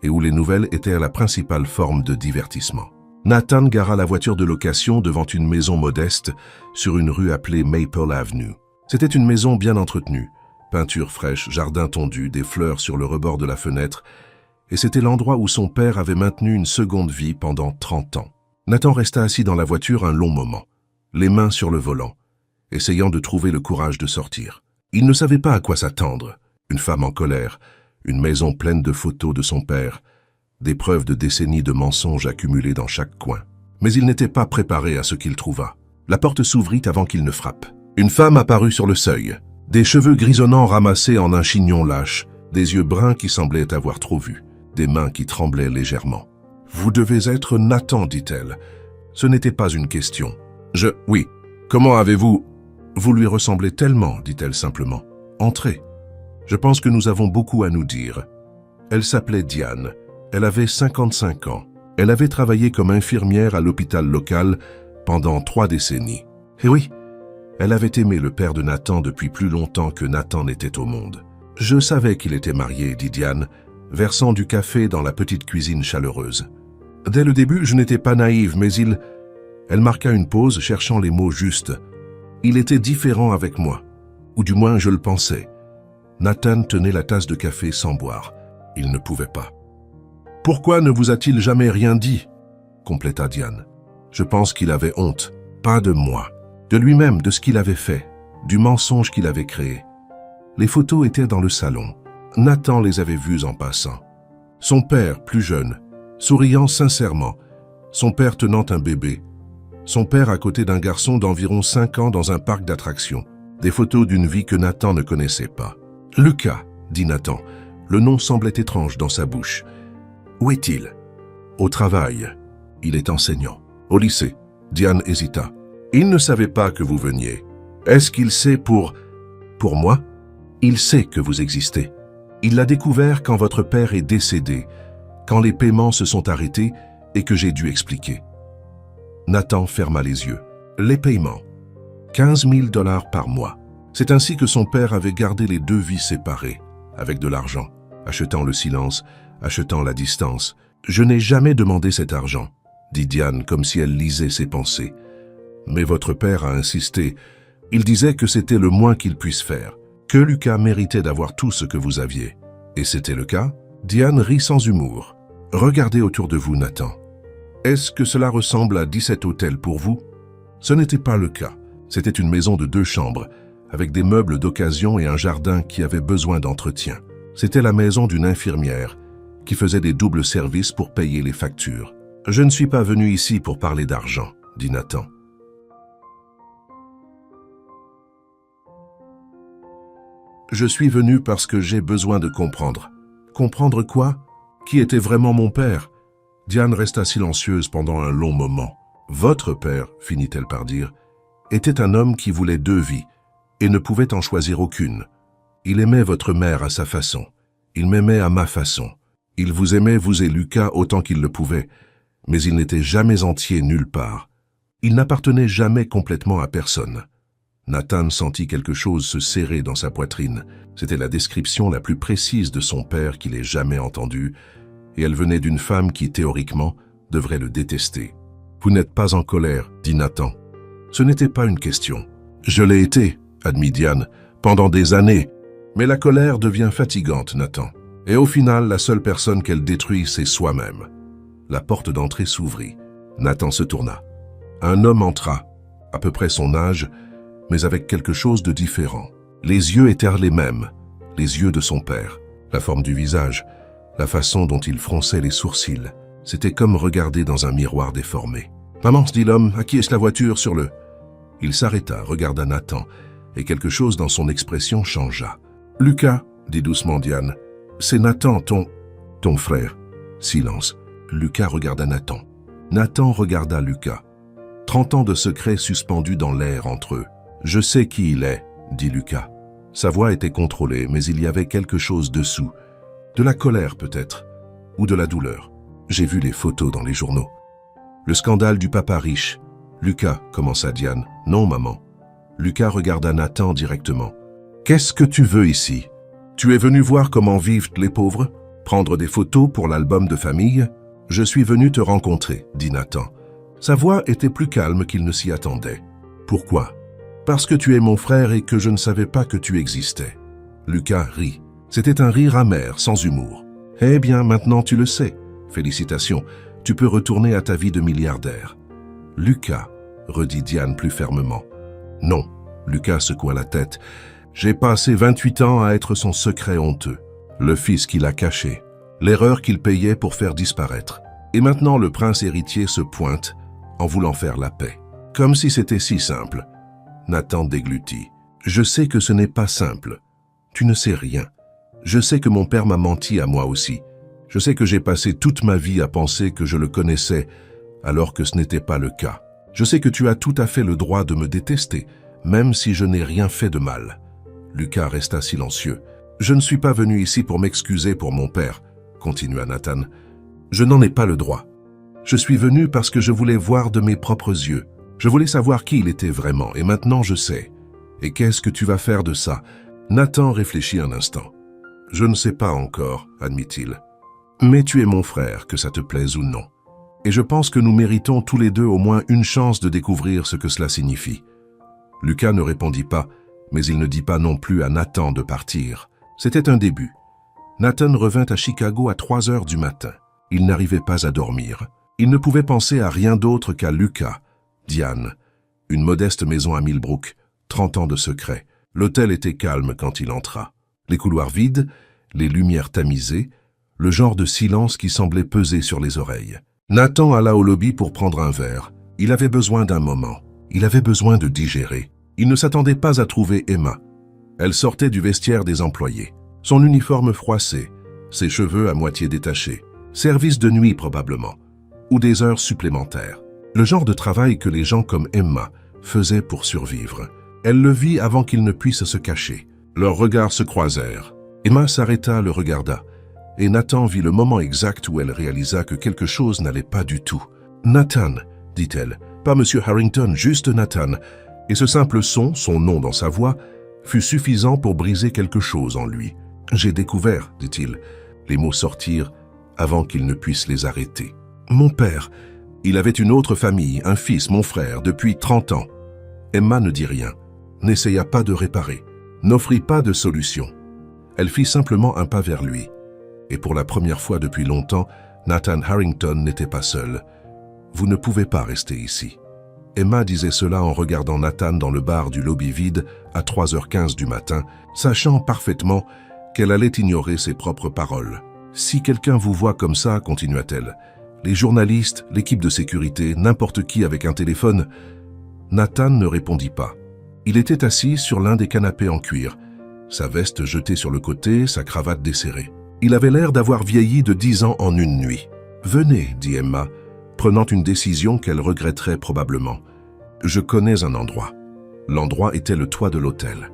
et où les nouvelles étaient la principale forme de divertissement. Nathan gara la voiture de location devant une maison modeste sur une rue appelée Maple Avenue. C'était une maison bien entretenue, peinture fraîche, jardin tondu, des fleurs sur le rebord de la fenêtre, et c'était l'endroit où son père avait maintenu une seconde vie pendant 30 ans. Nathan resta assis dans la voiture un long moment, les mains sur le volant, essayant de trouver le courage de sortir. Il ne savait pas à quoi s'attendre. Une femme en colère, une maison pleine de photos de son père, des preuves de décennies de mensonges accumulés dans chaque coin. Mais il n'était pas préparé à ce qu'il trouva. La porte s'ouvrit avant qu'il ne frappe. Une femme apparut sur le seuil, des cheveux grisonnants ramassés en un chignon lâche, des yeux bruns qui semblaient avoir trop vu, des mains qui tremblaient légèrement. « Vous devez être Nathan, dit-elle. Ce n'était pas une question. Oui. Comment avez-vous... » Vous lui ressemblez tellement, dit-elle simplement. Entrez. Je pense que nous avons beaucoup à nous dire. Elle s'appelait Diane. Elle avait 55 ans. Elle avait travaillé comme infirmière à l'hôpital local pendant 3 décennies. Et oui, elle avait aimé le père de Nathan depuis plus longtemps que Nathan n'était au monde. Je savais qu'il était marié, dit Diane, versant du café dans la petite cuisine chaleureuse. Dès le début, je n'étais pas naïve, mais Elle marqua une pause, cherchant les mots justes. Il était différent avec moi, ou du moins je le pensais. Nathan tenait la tasse de café sans boire. Il ne pouvait pas. « Pourquoi ne vous a-t-il jamais rien dit ?» compléta Diane. Je pense qu'il avait honte, pas de moi, de lui-même, de ce qu'il avait fait, du mensonge qu'il avait créé. Les photos étaient dans le salon. Nathan les avait vues en passant. Son père, plus jeune, souriant sincèrement, son père tenant un bébé, son père à côté d'un garçon d'environ 5 ans dans un parc d'attractions, des photos d'une vie que Nathan ne connaissait pas. « Lucas, dit Nathan, le nom semblait étrange dans sa bouche. Où est-il ? Au travail. Il est enseignant. Au lycée. Diane hésita. Il ne savait pas que vous veniez. Est-ce qu'il sait pour moi? Il sait que vous existez. Il l'a découvert quand votre père est décédé, quand les paiements se sont arrêtés et que j'ai dû expliquer. Nathan ferma les yeux. Les paiements. 15 000 $ par mois. C'est ainsi que son père avait gardé les 2 vies séparées, avec de l'argent, achetant le silence, achetant la distance. Je n'ai jamais demandé cet argent, dit Diane comme si elle lisait ses pensées. Mais votre père a insisté. Il disait que c'était le moins qu'il puisse faire, que Lucas méritait d'avoir tout ce que vous aviez. Et c'était le cas? Diane rit sans humour. Regardez autour de vous, Nathan. Est-ce que cela ressemble à 17 hôtels pour vous? Ce n'était pas le cas. C'était une maison de 2 chambres, avec des meubles d'occasion et un jardin qui avait besoin d'entretien. C'était la maison d'une infirmière qui faisait des doubles services pour payer les factures. « Je ne suis pas venu ici pour parler d'argent, » dit Nathan. « Je suis venu parce que j'ai besoin de comprendre. » Comprendre quoi? Qui était vraiment mon père? Diane resta silencieuse pendant un long moment. « Votre père, finit-elle par dire, était un homme qui voulait 2 vies et ne pouvait en choisir aucune. Il aimait votre mère à sa façon. Il m'aimait à ma façon. Il vous aimait, vous et Lucas, autant qu'il le pouvait, mais il n'était jamais entier nulle part. Il n'appartenait jamais complètement à personne. » Nathan sentit quelque chose se serrer dans sa poitrine. C'était la description la plus précise de son père qu'il ait jamais entendue, et elle venait d'une femme qui, théoriquement, devrait le détester. « Vous n'êtes pas en colère, dit Nathan. Ce n'était pas une question. Je l'ai été, admit Diane, pendant des années, Mais la colère devient fatigante, Nathan. Et au final, la seule personne qu'elle détruit, c'est soi-même. La porte d'entrée s'ouvrit. Nathan se tourna. Un homme entra, à peu près son âge, mais avec quelque chose de différent. Les yeux étaient les mêmes, les yeux de son père. La forme du visage, la façon dont il fronçait les sourcils, c'était comme regarder dans un miroir déformé. « Maman, dit l'homme, à qui est-ce la voiture sur le… » Il s'arrêta, regarda Nathan, et quelque chose dans son expression changea. « Lucas, dit doucement Diane, c'est Nathan, ton frère. » Silence. Lucas regarda Nathan. Nathan regarda Lucas. 30 ans de secret suspendus dans l'air entre eux. « Je sais qui il est, » dit Lucas. Sa voix était contrôlée, mais il y avait quelque chose dessous. De la colère peut-être, ou de la douleur. J'ai vu les photos dans les journaux. Le scandale du papa riche. Lucas, commença Diane. Non, maman. Lucas regarda Nathan directement. Qu'est-ce que tu veux ici? Tu es venu voir comment vivent les pauvres? Prendre des photos pour l'album de famille? Je suis venu te rencontrer, dit Nathan. Sa voix était plus calme qu'il ne s'y attendait. Pourquoi? Parce que tu es mon frère et que je ne savais pas que tu existais. Lucas rit. C'était un rire amer, sans humour. Eh bien, maintenant tu le sais. Félicitations, tu peux retourner à ta vie de milliardaire. Lucas, redit Diane plus fermement. Non, Lucas secoua la tête. J'ai passé 28 ans à être son secret honteux. Le fils qu'il a caché. L'erreur qu'il payait pour faire disparaître. Et maintenant le prince héritier se pointe en voulant faire la paix. Comme si c'était si simple. Nathan déglutit. Je sais que ce n'est pas simple. Tu ne sais rien. Je sais que mon père m'a menti à moi aussi. Je sais que j'ai passé toute ma vie à penser que je le connaissais, alors que ce n'était pas le cas. Je sais que tu as tout à fait le droit de me détester, même si je n'ai rien fait de mal. Lucas resta silencieux. Je ne suis pas venu ici pour m'excuser pour mon père, continua Nathan. Je n'en ai pas le droit. Je suis venu parce que je voulais voir de mes propres yeux. Je voulais savoir qui il était vraiment, et maintenant je sais. Et qu'est-ce que tu vas faire de ça? Nathan réfléchit un instant. Je ne sais pas encore, admit-il. Mais tu es mon frère, que ça te plaise ou non. Et je pense que nous méritons tous les deux au moins une chance de découvrir ce que cela signifie. Lucas ne répondit pas, mais il ne dit pas non plus à Nathan de partir. C'était un début. Nathan revint à Chicago à 3 heures du matin. Il n'arrivait pas à dormir. Il ne pouvait penser à rien d'autre qu'à Lucas, Diane, une modeste maison à Millbrook, 30 ans de secret. L'hôtel était calme quand il entra. Les couloirs vides, les lumières tamisées, le genre de silence qui semblait peser sur les oreilles. Nathan alla au lobby pour prendre un verre. Il avait besoin d'un moment. Il avait besoin de digérer. Il ne s'attendait pas à trouver Emma. Elle sortait du vestiaire des employés. Son uniforme froissé, ses cheveux à moitié détachés. Service de nuit probablement, ou des heures supplémentaires. Le genre de travail que les gens comme Emma faisaient pour survivre. Elle le vit avant qu'il ne puisse se cacher. Leurs regards se croisèrent. Emma s'arrêta, le regarda. Et Nathan vit le moment exact où elle réalisa que quelque chose n'allait pas du tout. « Nathan », dit-elle, « pas Monsieur Harrington, juste Nathan. » Et ce simple son nom dans sa voix, fut suffisant pour briser quelque chose en lui. « J'ai découvert », dit-il. Les mots sortirent avant qu'il ne puisse les arrêter. « Mon père, il avait une autre famille, un fils, mon frère, depuis 30 ans. » Emma ne dit rien, n'essaya pas de réparer, n'offrit pas de solution. Elle fit simplement un pas vers lui. Et pour la première fois depuis longtemps, Nathan Harrington n'était pas seul. « Vous ne pouvez pas rester ici. » Emma disait cela en regardant Nathan dans le bar du lobby vide à 3h15 du matin, sachant parfaitement qu'elle allait ignorer ses propres paroles. « Si quelqu'un vous voit comme ça, continua-t-elle, les journalistes, l'équipe de sécurité, n'importe qui avec un téléphone… » Nathan ne répondit pas. Il était assis sur l'un des canapés en cuir, sa veste jetée sur le côté, sa cravate desserrée. Il avait l'air d'avoir vieilli de 10 ans en une nuit. « Venez, dit Emma, prenant une décision qu'elle regretterait probablement. « Je connais un endroit. » L'endroit était le toit de l'hôtel.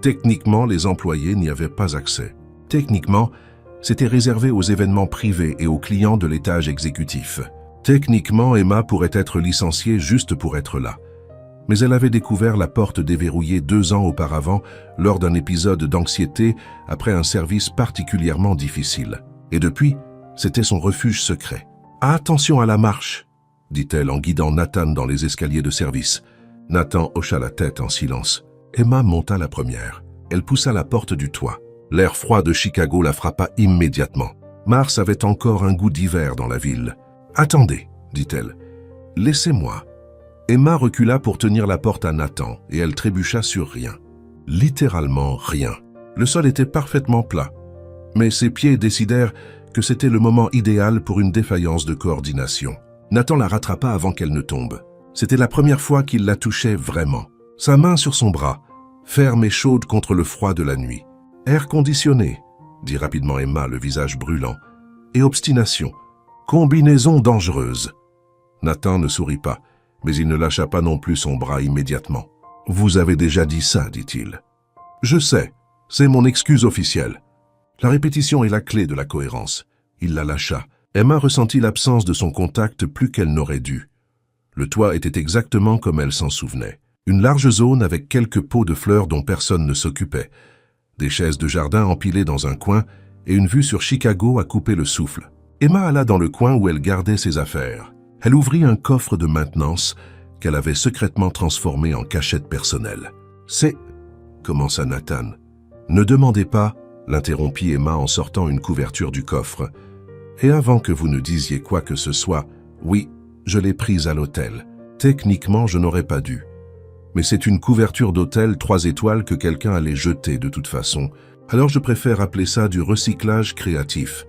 Techniquement, les employés n'y avaient pas accès. Techniquement, c'était réservé aux événements privés et aux clients de l'étage exécutif. Techniquement, Emma pourrait être licenciée juste pour être là. Mais elle avait découvert la porte déverrouillée 2 ans auparavant lors d'un épisode d'anxiété après un service particulièrement difficile. Et depuis, c'était son refuge secret. « Attention à la marche !» dit-elle en guidant Nathan dans les escaliers de service. Nathan hocha la tête en silence. Emma monta la première. Elle poussa la porte du toit. L'air froid de Chicago la frappa immédiatement. Mars avait encore un goût d'hiver dans la ville. « Attendez, dit-elle. Laissez-moi. » Emma recula pour tenir la porte à Nathan et elle trébucha sur rien. Littéralement rien. Le sol était parfaitement plat. Mais ses pieds décidèrent que c'était le moment idéal pour une défaillance de coordination. Nathan la rattrapa avant qu'elle ne tombe. C'était la première fois qu'il la touchait vraiment. Sa main sur son bras, ferme et chaude contre le froid de la nuit. « Air conditionné », dit rapidement Emma, le visage brûlant. « Et obstination. Combinaison dangereuse. » Nathan ne sourit pas, mais il ne lâcha pas non plus son bras immédiatement. « Vous avez déjà dit ça, dit-il. »« Je sais, c'est mon excuse officielle. » La répétition est la clé de la cohérence. Il la lâcha. Emma ressentit l'absence de son contact plus qu'elle n'aurait dû. Le toit était exactement comme elle s'en souvenait. Une large zone avec quelques pots de fleurs dont personne ne s'occupait. Des chaises de jardin empilées dans un coin et une vue sur Chicago à couper le souffle. Emma alla dans le coin où elle gardait ses affaires. Elle ouvrit un coffre de maintenance qu'elle avait secrètement transformé en cachette personnelle. « C'est... » commença Nathan. « Ne demandez pas, » l'interrompit Emma en sortant une couverture du coffre. « Et avant que vous ne disiez quoi que ce soit, oui, je l'ai prise à l'hôtel. Techniquement, je n'aurais pas dû. Mais c'est une couverture d'hôtel 3 étoiles que quelqu'un allait jeter de toute façon. Alors je préfère appeler ça du recyclage créatif. »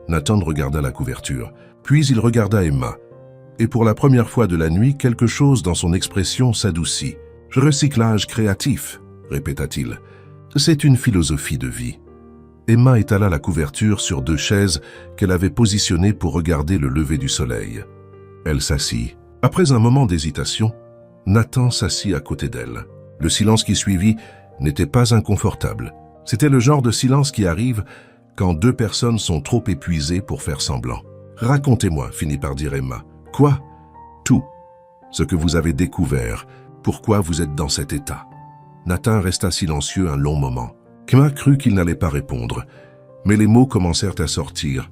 Nathan regarda la couverture. Puis il regarda Emma. Et pour la première fois de la nuit, quelque chose dans son expression s'adoucit. « Recyclage créatif », répéta-t-il. « C'est une philosophie de vie. » Emma étala la couverture sur 2 chaises qu'elle avait positionnées pour regarder le lever du soleil. Elle s'assit. Après un moment d'hésitation, Nathan s'assit à côté d'elle. Le silence qui suivit n'était pas inconfortable. C'était le genre de silence qui arrive quand 2 personnes sont trop épuisées pour faire semblant. « Racontez-moi », finit par dire Emma. « Quoi ?»« Tout. Ce que vous avez découvert. Pourquoi vous êtes dans cet état. » Nathan resta silencieux un long moment. Emma crut qu'il n'allait pas répondre, mais les mots commencèrent à sortir,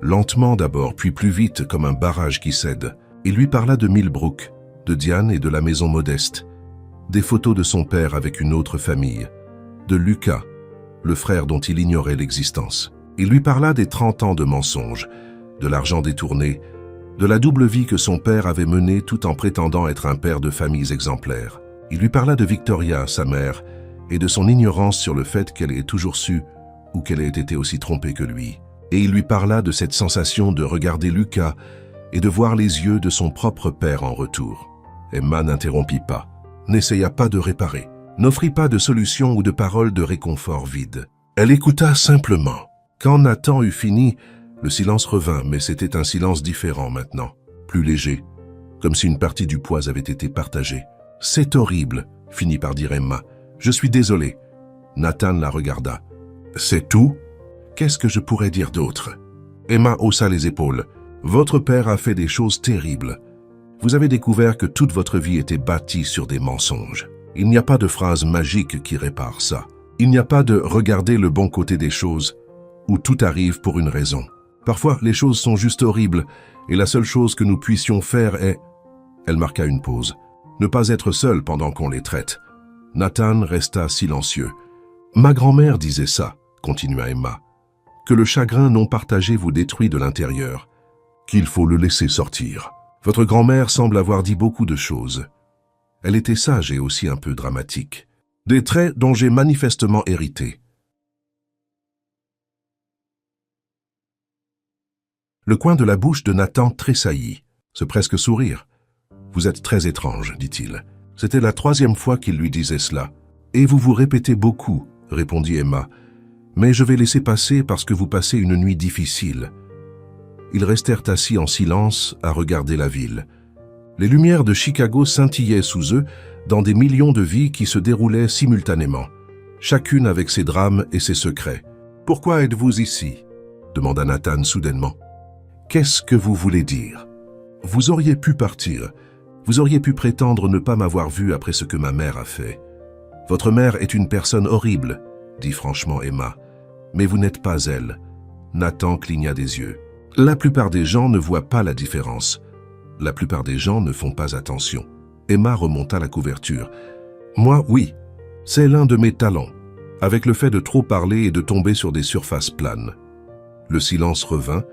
lentement d'abord, puis plus vite comme un barrage qui cède. Il lui parla de Millbrook, de Diane et de la maison modeste, des photos de son père avec une autre famille, de Lucas, le frère dont il ignorait l'existence. Il lui parla des 30 ans de mensonges, de l'argent détourné, de la double vie que son père avait menée tout en prétendant être un père de familles exemplaires. Il lui parla de Victoria, sa mère, et de son ignorance sur le fait qu'elle ait toujours su ou qu'elle ait été aussi trompée que lui. Et il lui parla de cette sensation de regarder Lucas et de voir les yeux de son propre père en retour. Emma n'interrompit pas, n'essaya pas de réparer, n'offrit pas de solution ou de paroles de réconfort vide. Elle écouta simplement. Quand Nathan eut fini, le silence revint, mais c'était un silence différent maintenant, plus léger, comme si une partie du poids avait été partagée. « C'est horrible », finit par dire Emma. « Je suis désolé. » Nathan la regarda. « C'est tout ? Qu'est-ce que je pourrais dire d'autre ?» Emma haussa les épaules. « Votre père a fait des choses terribles. Vous avez découvert que toute votre vie était bâtie sur des mensonges. Il n'y a pas de phrase magique qui répare ça. Il n'y a pas de « regarder le bon côté des choses » où tout arrive pour une raison. Parfois, les choses sont juste horribles et la seule chose que nous puissions faire est... Elle marqua une pause. Ne pas être seul pendant qu'on les traite. Nathan resta silencieux. « Ma grand-mère disait ça, » continua Emma, « que le chagrin non partagé vous détruit de l'intérieur, qu'il faut le laisser sortir. Votre grand-mère semble avoir dit beaucoup de choses. Elle était sage et aussi un peu dramatique. Des traits dont j'ai manifestement hérité. » Le coin de la bouche de Nathan tressaillit, ce presque sourire. « Vous êtes très étrange, dit-il. » C'était la 3e fois qu'il lui disait cela. « Et vous vous répétez beaucoup, » répondit Emma. « Mais je vais laisser passer parce que vous passez une nuit difficile. » Ils restèrent assis en silence à regarder la ville. Les lumières de Chicago scintillaient sous eux dans des millions de vies qui se déroulaient simultanément, chacune avec ses drames et ses secrets. « Pourquoi êtes-vous ici ?» demanda Nathan soudainement. « Qu'est-ce que vous voulez dire ? Vous auriez pu partir. Vous auriez pu prétendre ne pas m'avoir vu après ce que ma mère a fait. Votre mère est une personne horrible, dit franchement Emma. Mais vous n'êtes pas elle. » Nathan cligna des yeux. La plupart des gens ne voient pas la différence. La plupart des gens ne font pas attention. Emma remonta la couverture. « Moi, oui. C'est l'un de mes talents. avec le fait de trop parler et de tomber sur des surfaces planes. Le silence revint,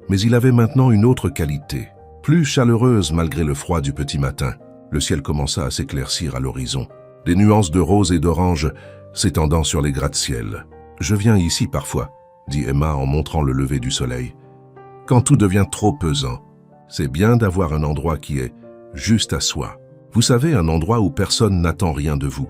mais il avait maintenant une autre qualité, plus chaleureuse malgré le froid du petit matin. Le ciel commença à s'éclaircir à l'horizon, des nuances de rose et d'orange s'étendant sur les gratte-ciel. « Je viens ici parfois », dit Emma en montrant le lever du soleil. « Quand tout devient trop pesant, c'est bien d'avoir un endroit qui est juste à soi. Vous savez, un endroit où personne n'attend rien de vous. »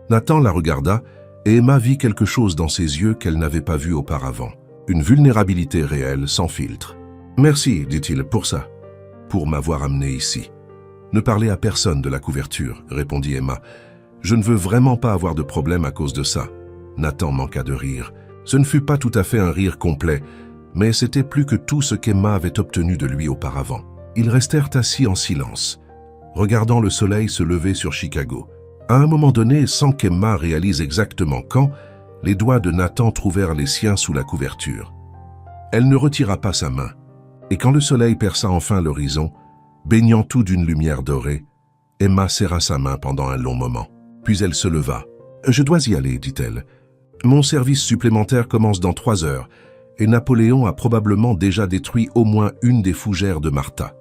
Nathan la regarda et Emma vit quelque chose dans ses yeux qu'elle n'avait pas vu auparavant. Une vulnérabilité réelle, sans filtre. « Merci, dit-il, pour ça, pour m'avoir amené ici. »« Ne parlez à personne de la couverture, » répondit Emma. « Je ne veux vraiment pas avoir de problème à cause de ça. » Nathan manqua de rire. Ce ne fut pas tout à fait un rire complet, mais c'était plus que tout ce qu'Emma avait obtenu de lui auparavant. Ils restèrent assis en silence, regardant le soleil se lever sur Chicago. À un moment donné, sans qu'Emma réalise exactement quand, les doigts de Nathan trouvèrent les siens sous la couverture. Elle ne retira pas sa main, et quand le soleil perça enfin l'horizon, baignant tout d'une lumière dorée, Emma serra sa main pendant un long moment. Puis elle se leva. « Je dois y aller, dit-elle. Mon service supplémentaire commence dans 3 heures, et Napoléon a probablement déjà détruit au moins une des fougères de Martha. »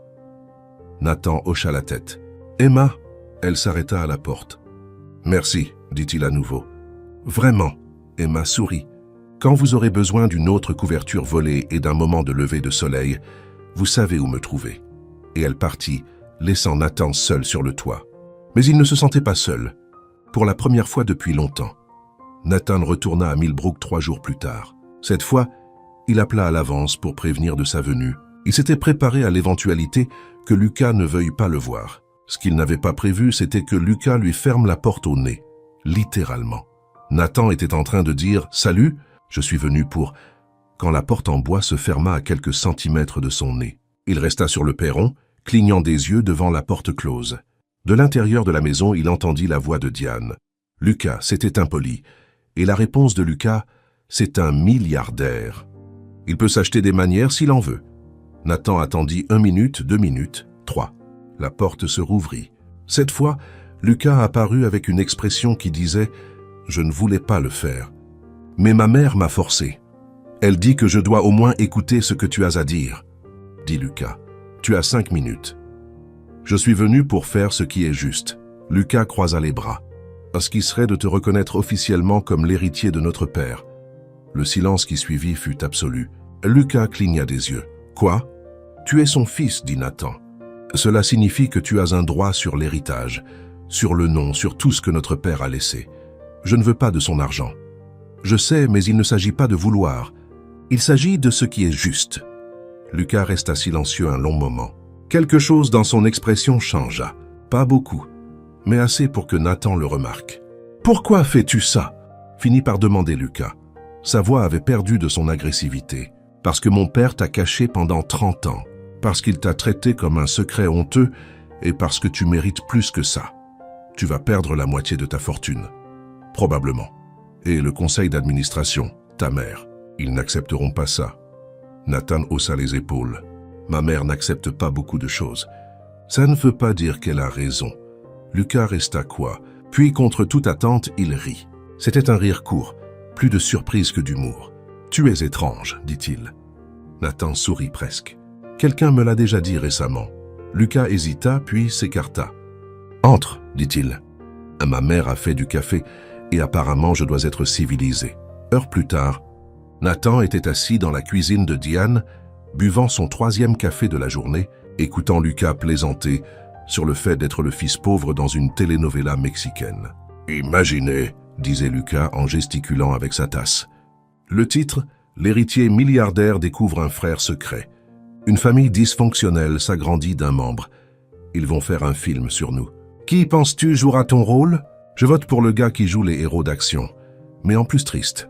Nathan hocha la tête. « Emma ?» Elle s'arrêta à la porte. « Merci, dit-il à nouveau. »« Vraiment ?» Emma sourit. « Quand vous aurez besoin d'une autre couverture volée et d'un moment de lever de soleil, vous savez où me trouver. » Et elle partit, laissant Nathan seul sur le toit. Mais il ne se sentait pas seul. Pour la première fois depuis longtemps, Nathan retourna à Millbrook 3 jours plus tard. Cette fois, il appela à l'avance pour prévenir de sa venue. Il s'était préparé à l'éventualité que Lucas ne veuille pas le voir. Ce qu'il n'avait pas prévu, c'était que Lucas lui ferme la porte au nez, littéralement. Nathan était en train de dire « Salut, je suis venu pour… » quand la porte en bois se ferma à quelques centimètres de son nez. Il resta sur le perron, clignant des yeux devant la porte close. De l'intérieur de la maison, il entendit la voix de Diane. Lucas, c'était impoli. Et la réponse de Lucas, c'est un milliardaire. Il peut s'acheter des manières s'il en veut. Nathan attendit 1 minute, 2 minutes, 3. La porte se rouvrit. Cette fois, Lucas apparut avec une expression qui disait « Je ne voulais pas le faire. Mais ma mère m'a forcé. Elle dit que je dois au moins écouter ce que tu as à dire. » dit Lucas. « Tu as 5 minutes. » Je suis venu pour faire ce qui est juste. Lucas croisa les bras. Ce qui serait de te reconnaître officiellement comme l'héritier de notre père. Le silence qui suivit fut absolu. Lucas cligna des yeux. Quoi? Tu es son fils, dit Nathan. Cela signifie que tu as un droit sur l'héritage, sur le nom, sur tout ce que notre père a laissé. Je ne veux pas de son argent. Je sais, mais il ne s'agit pas de vouloir. Il s'agit de ce qui est juste. Lucas resta silencieux un long moment. Quelque chose dans son expression changea. Pas beaucoup, mais assez pour que Nathan le remarque. « Pourquoi fais-tu ça ?» finit par demander Lucas. Sa voix avait perdu de son agressivité. « Parce que mon père t'a caché pendant 30 ans. Parce qu'il t'a traité comme un secret honteux et parce que tu mérites plus que ça. Tu vas perdre la moitié de ta fortune. Probablement. Et le conseil d'administration, ta mère. Ils n'accepteront pas ça. » Nathan haussa les épaules. « Ma mère n'accepte pas beaucoup de choses. Ça ne veut pas dire qu'elle a raison. » Lucas resta quoi. Puis, contre toute attente, il rit. C'était un rire court, plus de surprise que d'humour. « Tu es étrange, dit-il. » Nathan sourit presque. « Quelqu'un me l'a déjà dit récemment. » Lucas hésita, puis s'écarta. « Entre, dit-il. Ma mère a fait du café et apparemment je dois être civilisé. » Heure plus tard, Nathan était assis dans la cuisine de Diane, buvant son 3e café de la journée, écoutant Lucas plaisanter sur le fait d'être le fils pauvre dans une telenovela mexicaine. « Imaginez, disait Lucas en gesticulant avec sa tasse. Le titre, l'héritier milliardaire découvre un frère secret. Une famille dysfonctionnelle s'agrandit d'un membre. Ils vont faire un film sur nous. Qui penses-tu jouera ton rôle? Je vote pour le gars qui joue les héros d'action, mais en plus triste. »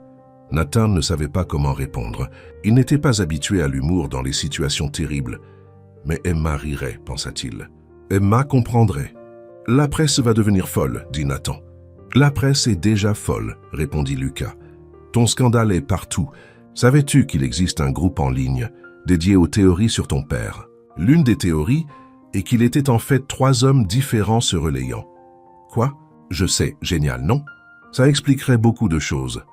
Nathan ne savait pas comment répondre. Il n'était pas habitué à l'humour dans les situations terribles. Mais Emma rirait, pensa-t-il. Emma comprendrait. « La presse va devenir folle, dit Nathan. »« La presse est déjà folle, répondit Lucas. Ton scandale est partout. Savais-tu qu'il existe un groupe en ligne dédié aux théories sur ton père? L'une des théories est qu'il était en fait 3 hommes différents se relayant. Quoi? Je sais, génial, non? Ça expliquerait beaucoup de choses.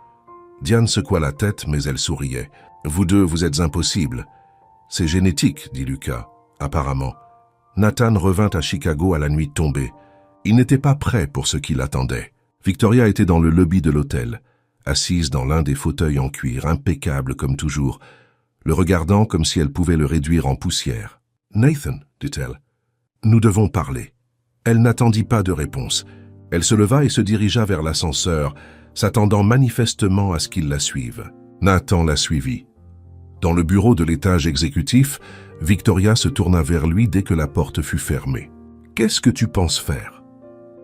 Diane secoua la tête, mais elle souriait. Vous deux, vous êtes impossibles. C'est génétique, dit Lucas, apparemment. Nathan revint à Chicago à la nuit tombée. Il n'était pas prêt pour ce qui l'attendait. Victoria était dans le lobby de l'hôtel, assise dans l'un des fauteuils en cuir, impeccable comme toujours, le regardant comme si elle pouvait le réduire en poussière. « Nathan, dit-elle, nous devons parler. » Elle n'attendit pas de réponse. Elle se leva et se dirigea vers l'ascenseur, s'attendant manifestement à ce qu'il la suive. Nathan la suivit. Dans le bureau de l'étage exécutif, Victoria se tourna vers lui dès que la porte fut fermée. « Qu'est-ce que tu penses faire ?»«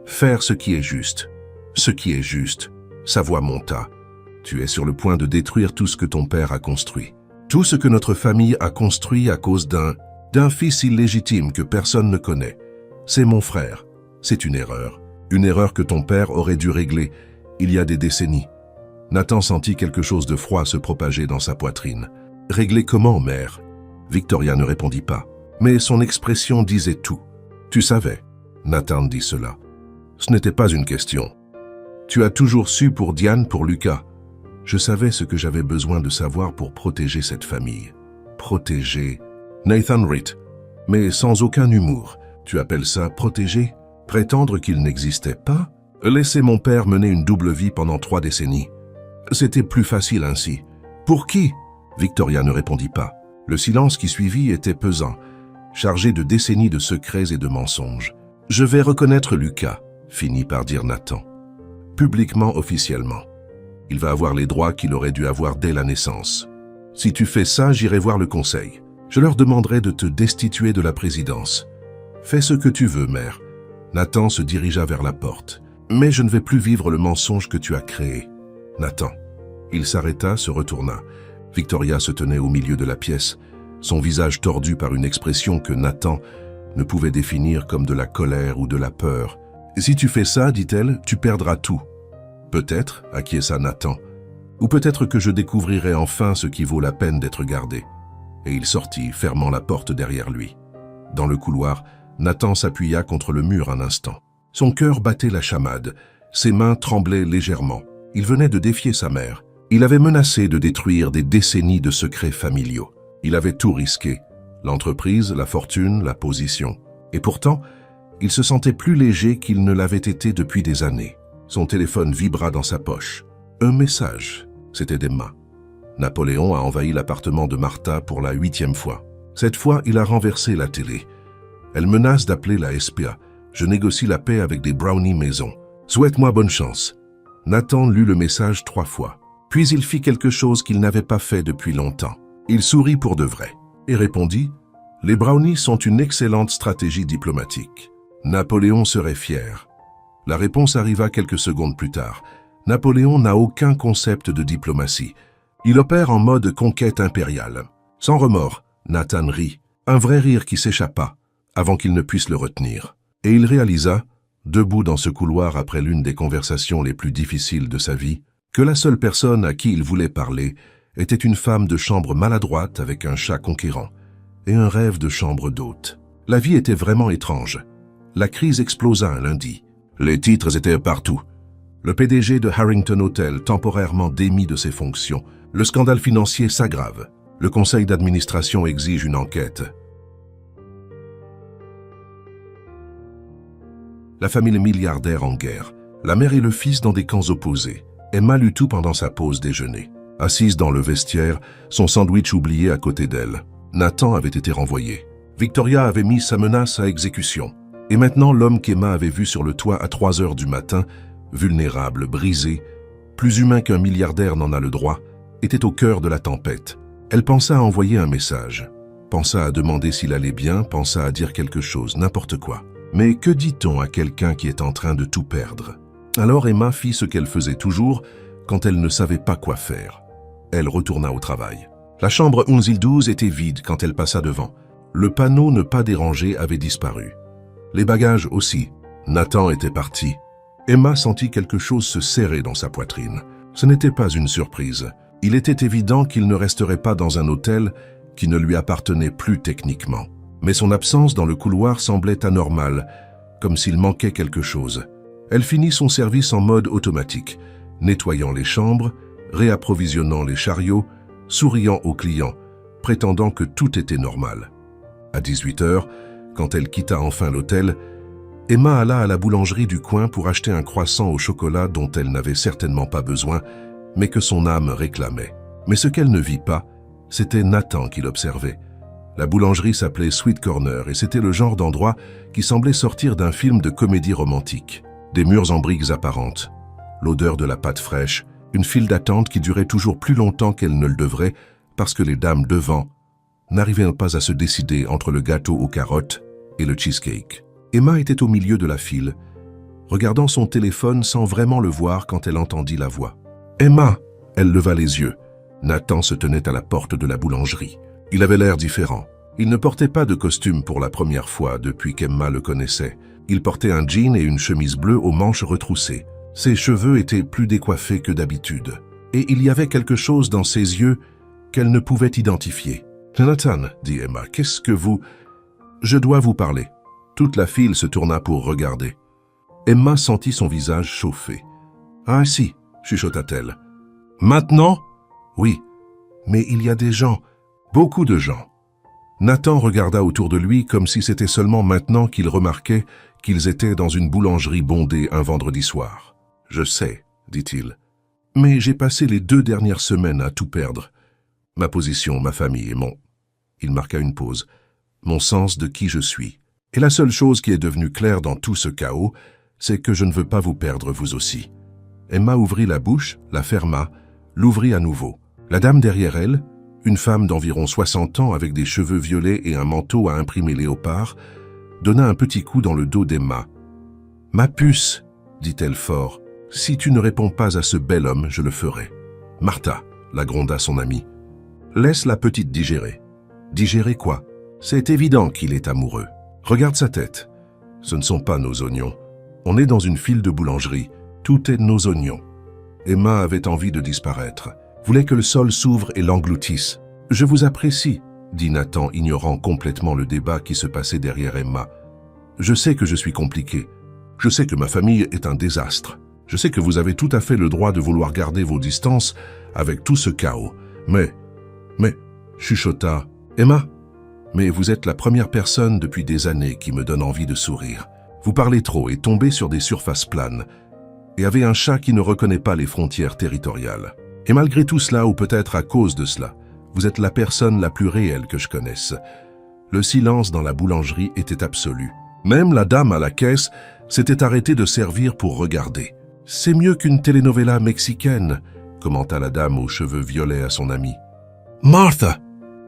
Faire ce qui est juste. » « Ce qui est juste. » Sa voix monta. « Tu es sur le point de détruire tout ce que ton père a construit. Tout ce que notre famille a construit à cause d'un fils illégitime que personne ne connaît. C'est mon frère. C'est une erreur. Une erreur que ton père aurait dû régler il y a des décennies. » Nathan sentit quelque chose de froid se propager dans sa poitrine. « Régler comment, mère ?» Victoria ne répondit pas. Mais son expression disait tout. « Tu savais. » Nathan dit cela. « Ce n'était pas une question. Tu as toujours su pour Diane, pour Lucas. Je savais ce que j'avais besoin de savoir pour protéger cette famille. Protéger. Nathan rit, mais sans aucun humour. Tu appelles ça protéger? Prétendre qu'il n'existait pas? Laisser mon père mener une double vie pendant 3 décennies. C'était plus facile ainsi. Pour qui? Victoria ne répondit pas. Le silence qui suivit était pesant, chargé de décennies de secrets et de mensonges. Je vais reconnaître Lucas, finit par dire Nathan. Publiquement, officiellement. Il va avoir les droits qu'il aurait dû avoir dès la naissance. Si tu fais ça, j'irai voir le conseil. Je leur demanderai de te destituer de la présidence. Fais ce que tu veux, mère. Nathan se dirigea vers la porte. Mais je ne vais plus vivre le mensonge que tu as créé. Nathan. Il s'arrêta, se retourna. Victoria se tenait au milieu de la pièce, son visage tordu par une expression que Nathan ne pouvait définir comme de la colère ou de la peur. « Si tu fais ça, dit-elle, tu perdras tout. » Peut-être, acquiesça Nathan, ou peut-être que je découvrirai enfin ce qui vaut la peine d'être gardé. Et il sortit, fermant la porte derrière lui. Dans le couloir, Nathan s'appuya contre le mur un instant. Son cœur battait la chamade, ses mains tremblaient légèrement. Il venait de défier sa mère. Il avait menacé de détruire des décennies de secrets familiaux. Il avait tout risqué, l'entreprise, la fortune, la position. Et pourtant, il se sentait plus léger qu'il ne l'avait été depuis des années. Son téléphone vibra dans sa poche. Un message, c'était d'Emma. Napoléon a envahi l'appartement de Martha pour la 8e fois. Cette fois, il a renversé la télé. Elle menace d'appeler la SPA. Je négocie la paix avec des brownies maison. Souhaite-moi bonne chance. Nathan lut le message 3 fois. Puis il fit quelque chose qu'il n'avait pas fait depuis longtemps. Il sourit pour de vrai et répondit « Les brownies sont une excellente stratégie diplomatique. Napoléon serait fier. » La réponse arriva quelques secondes plus tard. Napoléon n'a aucun concept de diplomatie. Il opère en mode conquête impériale. Sans remords, Nathan rit, un vrai rire qui s'échappa, avant qu'il ne puisse le retenir. Et il réalisa, debout dans ce couloir après l'une des conversations les plus difficiles de sa vie, que la seule personne à qui il voulait parler était une femme de chambre maladroite avec un chat conquérant et un rêve de chambre d'hôte. La vie était vraiment étrange. La crise explosa un lundi. Les titres étaient partout. Le PDG de Harrington Hotel temporairement démis de ses fonctions. Le scandale financier s'aggrave. Le conseil d'administration exige une enquête. La famille milliardaire en guerre. La mère et le fils dans des camps opposés. Emma lut tout pendant sa pause déjeuner. Assise dans le vestiaire, son sandwich oublié à côté d'elle. Nathan avait été renvoyé. Victoria avait mis sa menace à exécution. Et maintenant, l'homme qu'Emma avait vu sur le toit à 3 heures du matin, vulnérable, brisé, plus humain qu'un milliardaire n'en a le droit, était au cœur de la tempête. Elle pensa à envoyer un message, pensa à demander s'il allait bien, pensa à dire quelque chose, n'importe quoi. Mais que dit-on à quelqu'un qui est en train de tout perdre? Alors Emma fit ce qu'elle faisait toujours quand elle ne savait pas quoi faire. Elle retourna au travail. La chambre 1112 était vide quand elle passa devant. Le panneau « Ne pas déranger » avait disparu. Les bagages aussi. Nathan était parti. Emma sentit quelque chose se serrer dans sa poitrine. Ce n'était pas une surprise. Il était évident qu'il ne resterait pas dans un hôtel qui ne lui appartenait plus techniquement. Mais son absence dans le couloir semblait anormale, comme s'il manquait quelque chose. Elle finit son service en mode automatique, nettoyant les chambres, réapprovisionnant les chariots, souriant aux clients, prétendant que tout était normal. À 18 h, quand elle quitta enfin l'hôtel, Emma alla à la boulangerie du coin pour acheter un croissant au chocolat dont elle n'avait certainement pas besoin, mais que son âme réclamait. Mais ce qu'elle ne vit pas, c'était Nathan qui l'observait. La boulangerie s'appelait Sweet Corner et c'était le genre d'endroit qui semblait sortir d'un film de comédie romantique. Des murs en briques apparentes, l'odeur de la pâte fraîche, une file d'attente qui durait toujours plus longtemps qu'elle ne le devrait parce que les dames devant n'arrivaient pas à se décider entre le gâteau aux carottes et le cheesecake. Emma était au milieu de la file, regardant son téléphone sans vraiment le voir quand elle entendit la voix. « Emma !» Elle leva les yeux. Nathan se tenait à la porte de la boulangerie. Il avait l'air différent. Il ne portait pas de costume pour la première fois depuis qu'Emma le connaissait. Il portait un jean et une chemise bleue aux manches retroussées. Ses cheveux étaient plus décoiffés que d'habitude. Et il y avait quelque chose dans ses yeux qu'elle ne pouvait identifier. « Nathan, dit Emma, qu'est-ce que vous... Je dois vous parler. » Toute la file se tourna pour regarder. Emma sentit son visage chauffer. « Ah si, chuchota-t-elle. Maintenant ? Oui, mais il y a des gens, beaucoup de gens. » Nathan regarda autour de lui comme si c'était seulement maintenant qu'il remarquait qu'ils étaient dans une boulangerie bondée un vendredi soir. « Je sais, dit-il, mais j'ai passé les 2 dernières semaines à tout perdre. Ma position, ma famille et mon... » Il marqua une pause. « Mon sens de qui je suis. Et la seule chose qui est devenue claire dans tout ce chaos, c'est que je ne veux pas vous perdre vous aussi. » Emma ouvrit la bouche, la ferma, l'ouvrit à nouveau. La dame derrière elle, une femme d'environ 60 ans avec des cheveux violets et un manteau à imprimer léopard, donna un petit coup dans le dos d'Emma. « Ma puce, dit-elle fort, si tu ne réponds pas à ce bel homme, je le ferai. »« Martha, la gronda son amie. Laisse la petite digérer. »« Digérer quoi? C'est évident qu'il est amoureux. Regarde sa tête. Ce ne sont pas nos oignons. On est dans une file de boulangerie. Tout est nos oignons. » Emma avait envie de disparaître, voulait que le sol s'ouvre et l'engloutisse. « Je vous apprécie, » dit Nathan, ignorant complètement le débat qui se passait derrière Emma. « Je sais que je suis compliqué. Je sais que ma famille est un désastre. Je sais que vous avez tout à fait le droit de vouloir garder vos distances avec tout ce chaos. Mais, chuchota Emma, mais vous êtes la première personne depuis des années qui me donne envie de sourire. Vous parlez trop et tombez sur des surfaces planes. Et avez un chat qui ne reconnaît pas les frontières territoriales. Et malgré tout cela, ou peut-être à cause de cela, vous êtes la personne la plus réelle que je connaisse. » Le silence dans la boulangerie était absolu. Même la dame à la caisse s'était arrêtée de servir pour regarder. « C'est mieux qu'une telenovela mexicaine, » commenta la dame aux cheveux violets à son amie. « Martha !»«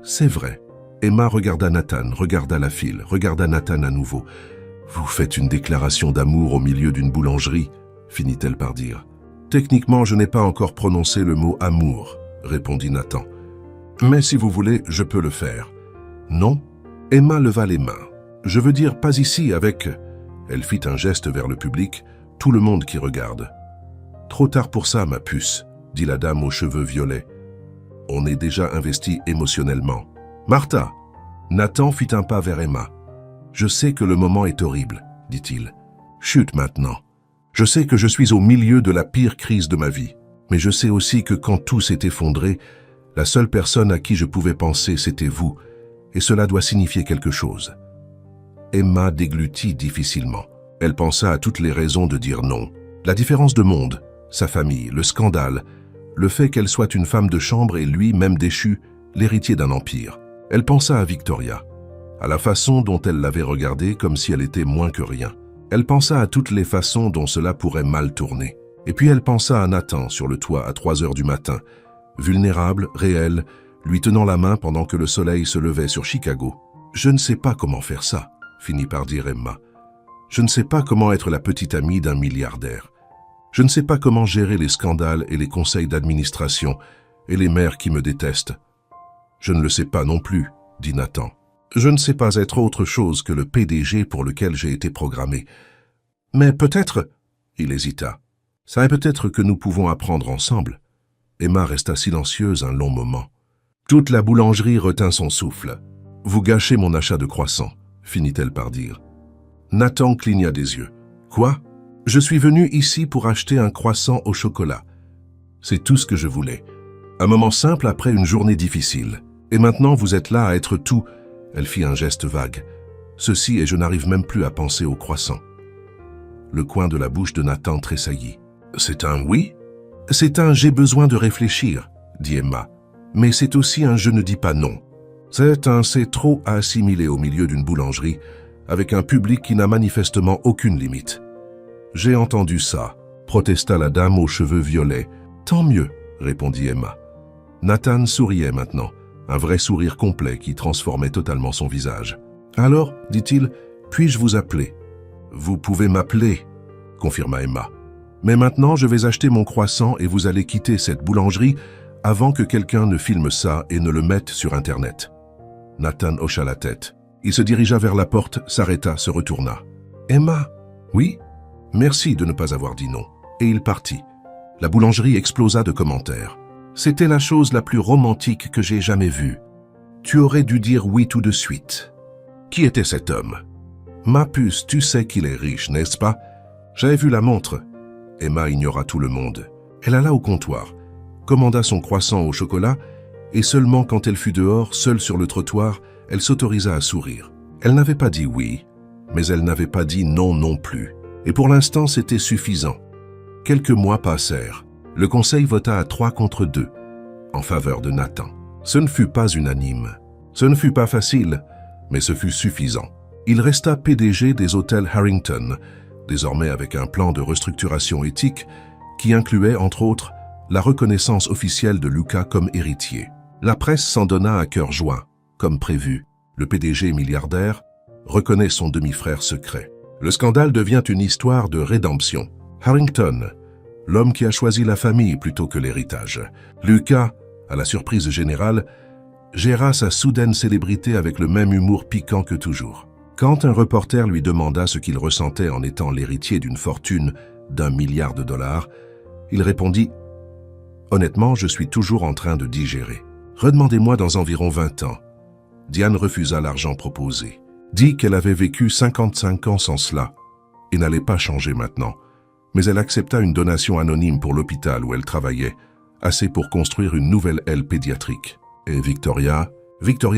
C'est vrai. » Emma regarda Nathan, regarda la file, regarda Nathan à nouveau. « Vous faites une déclaration d'amour au milieu d'une boulangerie ?» finit-elle par dire. « Techniquement, je n'ai pas encore prononcé le mot « amour », répondit Nathan. « Mais si vous voulez, je peux le faire. »« Non ?» Emma leva les mains. « Je veux dire, pas ici avec... » Elle fit un geste vers le public, tout le monde qui regarde. « Trop tard pour ça, ma puce, » dit la dame aux cheveux violets. « On est déjà investi émotionnellement. »« Martha !» Nathan fit un pas vers Emma. « Je sais que le moment est horrible, » dit-il. « Chut maintenant. Je sais que je suis au milieu de la pire crise de ma vie, mais je sais aussi que quand tout s'est effondré, la seule personne à qui je pouvais penser, c'était vous, et cela doit signifier quelque chose. » Emma déglutit difficilement. Elle pensa à toutes les raisons de dire non. La différence de monde, sa famille, le scandale, le fait qu'elle soit une femme de chambre et lui, même déchu, l'héritier d'un empire. Elle pensa à Victoria, à la façon dont elle l'avait regardée comme si elle était moins que rien. Elle pensa à toutes les façons dont cela pourrait mal tourner. Et puis elle pensa à Nathan sur le toit à 3 h du matin, vulnérable, réel, lui tenant la main pendant que le soleil se levait sur Chicago. « Je ne sais pas comment faire ça, » finit par dire Emma. « Je ne sais pas comment être la petite amie d'un milliardaire. Je ne sais pas comment gérer les scandales et les conseils d'administration et les maires qui me détestent. »« Je ne le sais pas non plus, » dit Nathan. « Je ne sais pas être autre chose que le PDG pour lequel j'ai été programmé. Mais peut-être... » Il hésita. « Ça est peut-être que nous pouvons apprendre ensemble. » Emma resta silencieuse un long moment. Toute la boulangerie retint son souffle. « Vous gâchez mon achat de croissants, » finit-elle par dire. Nathan cligna des yeux. « Quoi ?» Je suis venu ici pour acheter un croissant au chocolat. C'est tout ce que je voulais. Un moment simple après une journée difficile. Et maintenant, vous êtes là à être tout. » Elle fit un geste vague. « Ceci et je n'arrive même plus à penser au croissant. » Le coin de la bouche de Nathan tressaillit. « C'est un oui ?»« C'est un j'ai besoin de réfléchir, » dit Emma. « Mais c'est aussi un je ne dis pas non. C'est un c'est trop à assimiler au milieu d'une boulangerie, avec un public qui n'a manifestement aucune limite. »« J'ai entendu ça, » protesta la dame aux cheveux violets. « Tant mieux, » répondit Emma. Nathan souriait maintenant, un vrai sourire complet qui transformait totalement son visage. « Alors, dit-il, puis-je vous appeler ?»« Vous pouvez m'appeler, » confirma Emma. « Mais maintenant, je vais acheter mon croissant et vous allez quitter cette boulangerie avant que quelqu'un ne filme ça et ne le mette sur Internet. » Nathan hocha la tête. Il se dirigea vers la porte, s'arrêta, se retourna. « Emma ?»« Oui ?»« Merci de ne pas avoir dit non. » Et il partit. La boulangerie explosa de commentaires. « C'était la chose la plus romantique que j'ai jamais vue. Tu aurais dû dire oui tout de suite. » Qui était cet homme? « Ma puce, tu sais qu'il est riche, n'est-ce pas? J'avais vu la montre. » Emma ignora tout le monde. Elle alla au comptoir, commanda son croissant au chocolat, et seulement quand elle fut dehors, seule sur le trottoir, elle s'autorisa à sourire. Elle n'avait pas dit oui, mais elle n'avait pas dit non non plus. Et pour l'instant, c'était suffisant. Quelques mois passèrent. Le conseil vota à 3 contre 2, en faveur de Nathan. Ce ne fut pas unanime. Ce ne fut pas facile, mais ce fut suffisant. Il resta PDG des hôtels Harrington, désormais avec un plan de restructuration éthique qui incluait, entre autres, la reconnaissance officielle de Luca comme héritier. La presse s'en donna à cœur joie. Comme prévu, le PDG milliardaire reconnaît son demi-frère secret. Le scandale devient une histoire de rédemption. Harrington, l'homme qui a choisi la famille plutôt que l'héritage. Luca, à la surprise générale, géra sa soudaine célébrité avec le même humour piquant que toujours. Quand un reporter lui demanda ce qu'il ressentait en étant l'héritier d'une fortune d'1 milliard de dollars, il répondit « Honnêtement, je suis toujours en train de digérer. Redemandez-moi dans environ 20 ans. » Diane refusa l'argent proposé. Dit qu'elle avait vécu 55 ans sans cela et n'allait pas changer maintenant. Mais elle accepta une donation anonyme pour l'hôpital où elle travaillait, assez pour construire une nouvelle aile pédiatrique. Et Victoria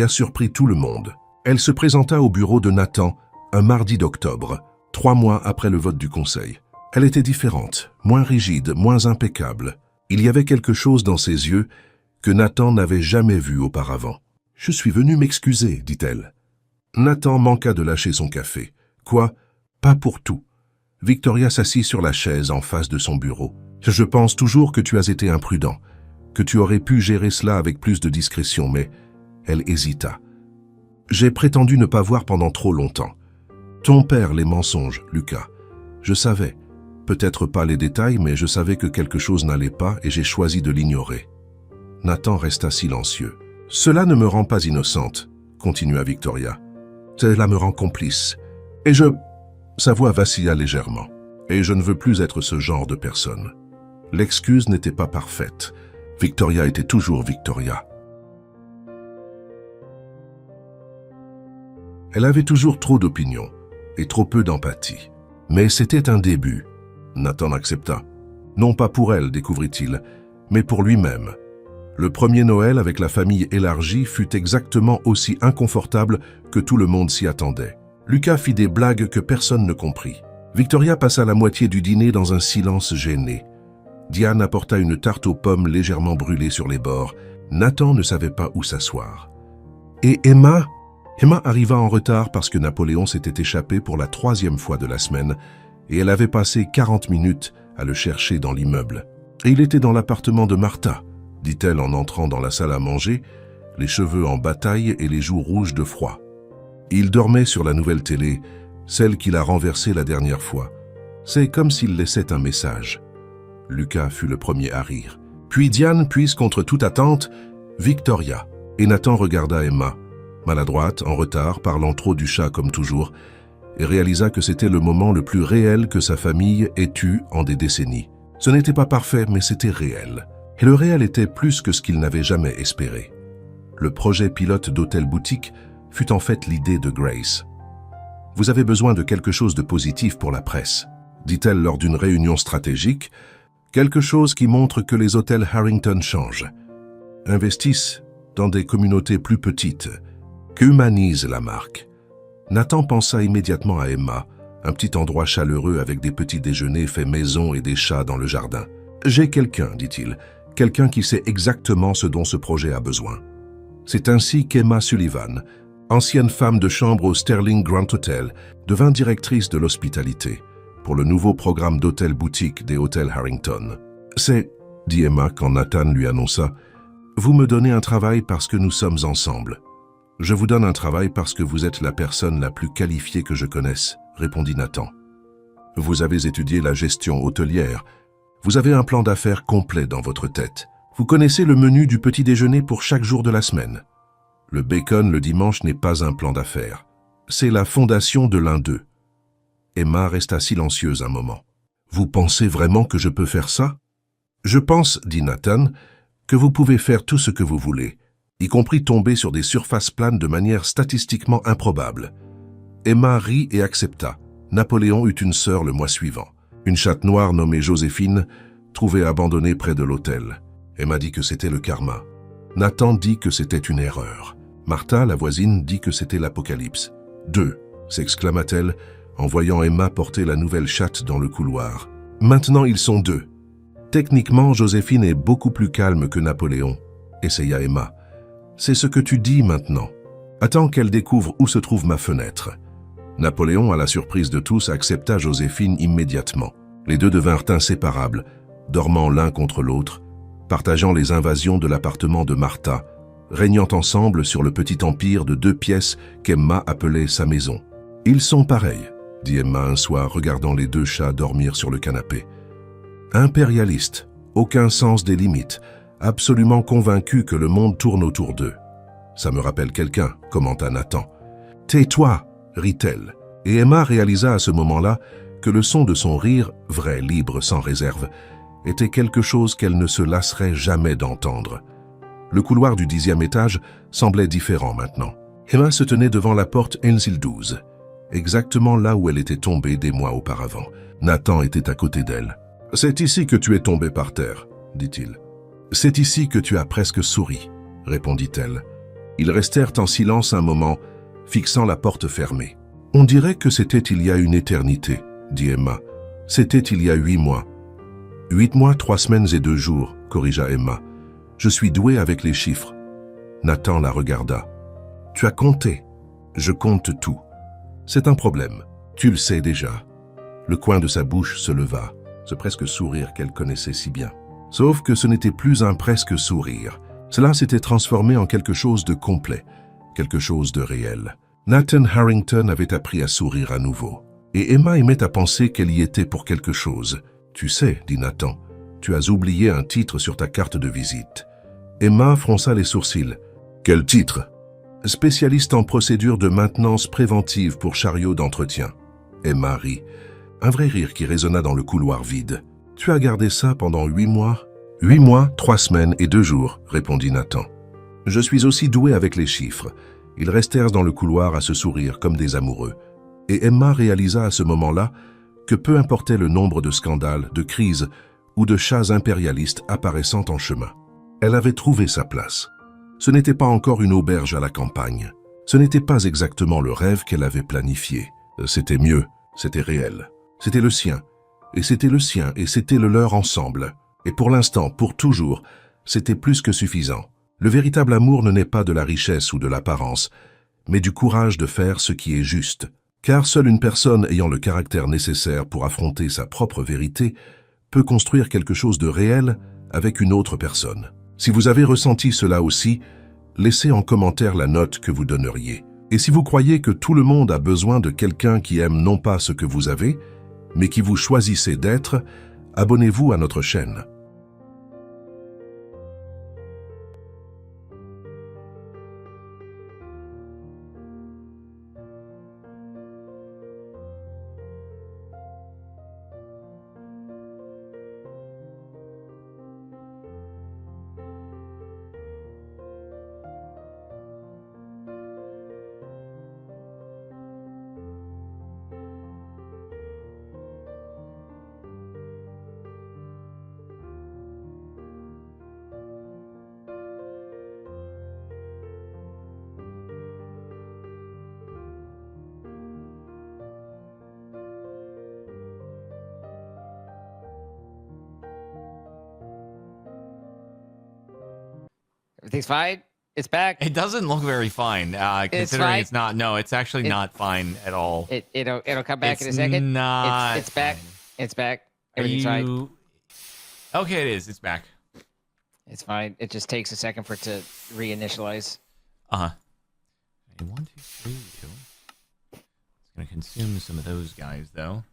surprit tout le monde. Elle se présenta au bureau de Nathan un mardi d'octobre, 3 mois après le vote du conseil. Elle était différente, moins rigide, moins impeccable. Il y avait quelque chose dans ses yeux que Nathan n'avait jamais vu auparavant. « Je suis venue m'excuser, dit-elle. » Nathan manqua de lâcher son café. « Quoi? Pas pour tout. » Victoria s'assit sur la chaise en face de son bureau. « Je pense toujours que tu as été imprudent, que tu aurais pu gérer cela avec plus de discrétion, mais... » Elle hésita. « J'ai prétendu ne pas voir pendant trop longtemps. Ton père, les mensonges, Lucas. Je savais. Peut-être pas les détails, mais je savais que quelque chose n'allait pas et j'ai choisi de l'ignorer. » Nathan resta silencieux. « Cela ne me rend pas innocente, » continua Victoria. « Cela me rend complice. Et je... » Sa voix vacilla légèrement. « Et je ne veux plus être ce genre de personne. » L'excuse n'était pas parfaite. Victoria était toujours Victoria. Elle avait toujours trop d'opinions et trop peu d'empathie. Mais c'était un début. Nathan accepta. Non pas pour elle, découvrit-il, mais pour lui-même. Le premier Noël avec la famille élargie fut exactement aussi inconfortable que tout le monde s'y attendait. Lucas fit des blagues que personne ne comprit. Victoria passa la moitié du dîner dans un silence gêné. Diane apporta une tarte aux pommes légèrement brûlée sur les bords. Nathan ne savait pas où s'asseoir. Et Emma? Emma arriva en retard parce que Napoléon s'était échappé pour la 3e fois de la semaine et elle avait passé 40 minutes à le chercher dans l'immeuble. Et il était dans l'appartement de Martha, dit-elle en entrant dans la salle à manger, les cheveux en bataille et les joues rouges de froid. Il dormait sur la nouvelle télé, celle qu'il a renversée la dernière fois. C'est comme s'il laissait un message. Lucas fut le premier à rire. Puis Diane, puis contre toute attente, Victoria. Et Nathan regarda Emma, maladroite, en retard, parlant trop du chat comme toujours, et réalisa que c'était le moment le plus réel que sa famille ait eu en des décennies. Ce n'était pas parfait, mais c'était réel. Et le réel était plus que ce qu'il n'avait jamais espéré. Le projet pilote d'hôtel-boutique fut en fait l'idée de Grace. « Vous avez besoin de quelque chose de positif pour la presse, » dit-elle lors d'une réunion stratégique, quelque chose qui montre que les hôtels Harrington changent, investissent dans des communautés plus petites, qu'humanisent la marque. Nathan pensa immédiatement à Emma, un petit endroit chaleureux avec des petits déjeuners faits maison et des chats dans le jardin. « J'ai quelqu'un, dit-il, quelqu'un qui sait exactement ce dont ce projet a besoin. » C'est ainsi qu'Emma Sullivan, ancienne femme de chambre au Sterling Grand Hotel, devint directrice de l'hospitalité pour le nouveau programme d'hôtel-boutique des hôtels Harrington. « C'est, dit Emma quand Nathan lui annonça, « vous me donnez un travail parce que nous sommes ensemble. » « Je vous donne un travail parce que vous êtes la personne la plus qualifiée que je connaisse, » répondit Nathan. « Vous avez étudié la gestion hôtelière. Vous avez un plan d'affaires complet dans votre tête. Vous connaissez le menu du petit déjeuner pour chaque jour de la semaine. Le bacon le dimanche n'est pas un plan d'affaires. C'est la fondation de l'un d'eux. » Emma resta silencieuse un moment. « Vous pensez vraiment que je peux faire ça ?»« Je pense, dit Nathan, que vous pouvez faire tout ce que vous voulez, y compris tomber sur des surfaces planes de manière statistiquement improbable. » Emma rit et accepta. Napoléon eut une sœur le mois suivant, une chatte noire nommée Joséphine, trouvée abandonnée près de l'hôtel. Emma dit que c'était le karma. Nathan dit que c'était une erreur. Martha, la voisine, dit que c'était l'apocalypse. « Deux !» s'exclama-t-elle en voyant Emma porter la nouvelle chatte dans le couloir. « Maintenant, ils sont deux. » Techniquement, Joséphine est beaucoup plus calme que Napoléon, essaya Emma. « C'est ce que tu dis maintenant. Attends qu'elle découvre où se trouve ma fenêtre. » Napoléon, à la surprise de tous, accepta Joséphine immédiatement. Les deux devinrent inséparables, dormant l'un contre l'autre, partageant les invasions de l'appartement de Martha, régnant ensemble sur le petit empire de 2 pièces qu'Emma appelait sa maison. « Ils sont pareils, » dit Emma un soir, regardant les 2 chats dormir sur le canapé. « Impérialistes, aucun sens des limites, absolument convaincus que le monde tourne autour d'eux. »« Ça me rappelle quelqu'un, » commenta Nathan. « Tais-toi » rit-elle, et Emma réalisa à ce moment-là que le son de son rire, vrai, libre, sans réserve, était quelque chose qu'elle ne se lasserait jamais d'entendre. Le couloir du 10e étage semblait différent maintenant. Emma se tenait devant la porte Ensil 12, exactement là où elle était tombée des mois auparavant. Nathan était à côté d'elle. « C'est ici que tu es tombée par terre, » dit-il. « C'est ici que tu as presque souri, » répondit-elle. Ils restèrent en silence un moment, fixant la porte fermée. « On dirait que c'était il y a une éternité, » dit Emma. « C'était il y a 8 mois. »« 8 mois, 3 semaines et 2 jours, » corrigea Emma. « Je suis douée avec les chiffres. » Nathan la regarda. « Tu as compté. »« Je compte tout. »« C'est un problème. Tu le sais déjà. » Le coin de sa bouche se leva, ce presque sourire qu'elle connaissait si bien. Sauf que ce n'était plus un presque sourire. Cela s'était transformé en quelque chose de complet, quelque chose de réel. Nathan Harrington avait appris à sourire à nouveau. Et Emma aimait à penser qu'elle y était pour quelque chose. « Tu sais, » dit Nathan, « tu as oublié un titre sur ta carte de visite. » Emma fronça les sourcils. « Quel titre ?»« Spécialiste en procédure de maintenance préventive pour chariot d'entretien. » Emma rit. Un vrai rire qui résonna dans le couloir vide. « Tu as gardé ça pendant 8 mois ?»« 8 mois, 3 semaines et 2 jours, » répondit Nathan. « Je suis aussi doué avec les chiffres. » Ils restèrent dans le couloir à se sourire comme des amoureux. Et Emma réalisa à ce moment-là que peu importait le nombre de scandales, de crises ou de chats impérialistes apparaissant en chemin. Elle avait trouvé sa place. Ce n'était pas encore une auberge à la campagne. Ce n'était pas exactement le rêve qu'elle avait planifié. C'était mieux, c'était réel. C'était le sien, et c'était le sien, et c'était le leur ensemble. Et pour l'instant, pour toujours, c'était plus que suffisant. Le véritable amour ne naît pas de la richesse ou de l'apparence, mais du courage de faire ce qui est juste. Car seule une personne ayant le caractère nécessaire pour affronter sa propre vérité peut construire quelque chose de réel avec une autre personne. Si vous avez ressenti cela aussi, laissez en commentaire la note que vous donneriez. Et si vous croyez que tout le monde a besoin de quelqu'un qui aime non pas ce que vous avez, mais qui vous choisissez d'être, abonnez-vous à notre chaîne. Everything's fine. It's back. It doesn't look very fine, considering fine. it's not. No, it's actually not fine at all. It'll come back in a It's second. not It's back. fine. It's back. Are Everything's fine. you... Okay, it is. It's back. It's fine. It just takes a second for it to reinitialize. Uh-huh. Okay, 1, 2, 3. It's gonna consume some of those guys, though.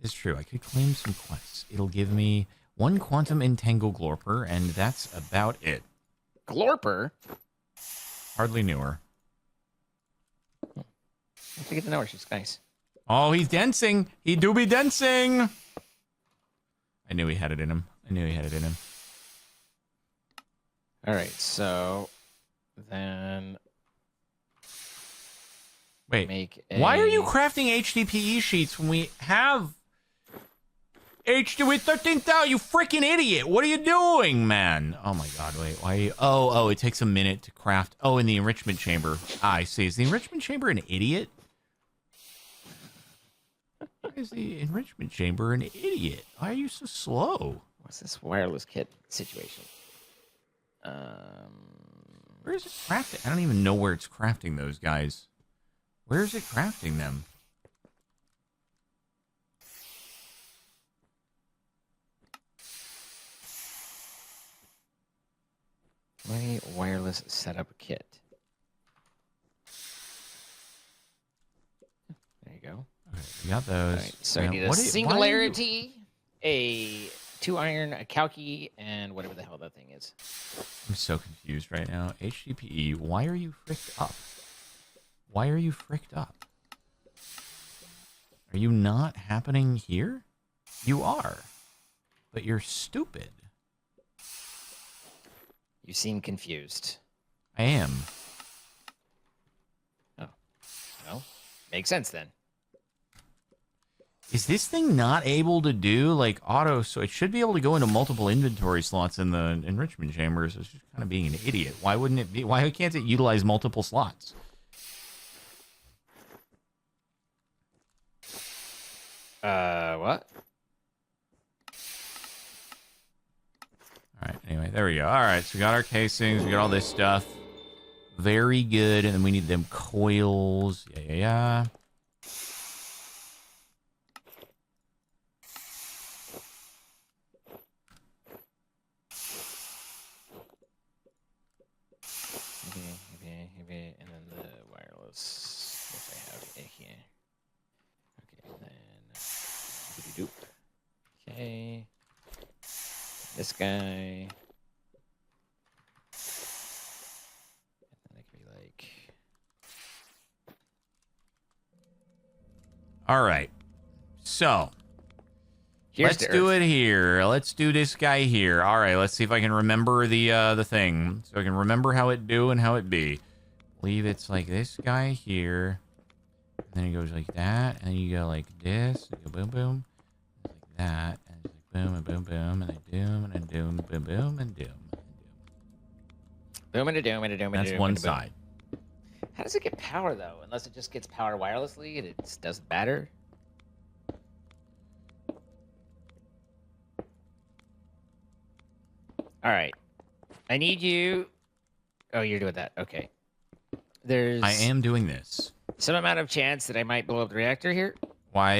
It's true. I could claim some quests. It'll give me 1 quantum entangle glorper, and that's about it. Glorper? Hardly knew her. I get to know her. She's nice. Oh, he's dancing. He do be dancing. I knew he had it in him. All right, so then Wait, why are you crafting HDPE sheets when we have HD with 13,000? You freaking idiot! What are you doing, man? Oh my god, wait, why are you... Oh, it takes a minute to craft... Oh, in the enrichment chamber. Ah, I see. Is the enrichment chamber an idiot? Why is the enrichment chamber an idiot? Why are you so slow? What's this wireless kit situation? Where is it crafting? I don't even know where it's crafting those guys. Where is it crafting them? My wireless setup kit. There you go. Okay, we got those. All right, so I Now, need a what do you- singularity, a 2 iron, a calci, and whatever the hell that thing is. I'm so confused right now. HDPE, why are you fricked up? Why are you fricked up? Are you not happening here? You are. But you're stupid. You seem confused. I am. Oh. Well, makes sense then. Is this thing not able to do like auto? So it should be able to go into multiple inventory slots in the enrichment chambers. It's just kind of being an idiot. Why wouldn't it be? Why can't it utilize multiple slots? What? All right. Anyway, there we go. All right. So we got our casings. We got all this stuff. Very good. And then we need them coils. Yeah. Okay, and then the wireless, which I have it here. Okay, and then doop. Okay, this guy. And then I can be like, All right. So here's let's the do Earth. it here. Let's do this guy here. All right. Let's see if I can remember the thing. So I can remember how it do and how it be. Believe it's like this guy here. And then it goes like that. And then you go like this. You go boom, boom. Like that. And it's like boom and boom, boom. And then doom and then doom, boom, boom, and doom. Boom and a doom and a doom and a That's doom. one and a boom. side. How does it get power though? Unless it just gets power wirelessly and it just doesn't matter. All right, I need you. Oh, you're doing that. Okay. There's I am doing this. some amount of chance that I might blow up the reactor here. Why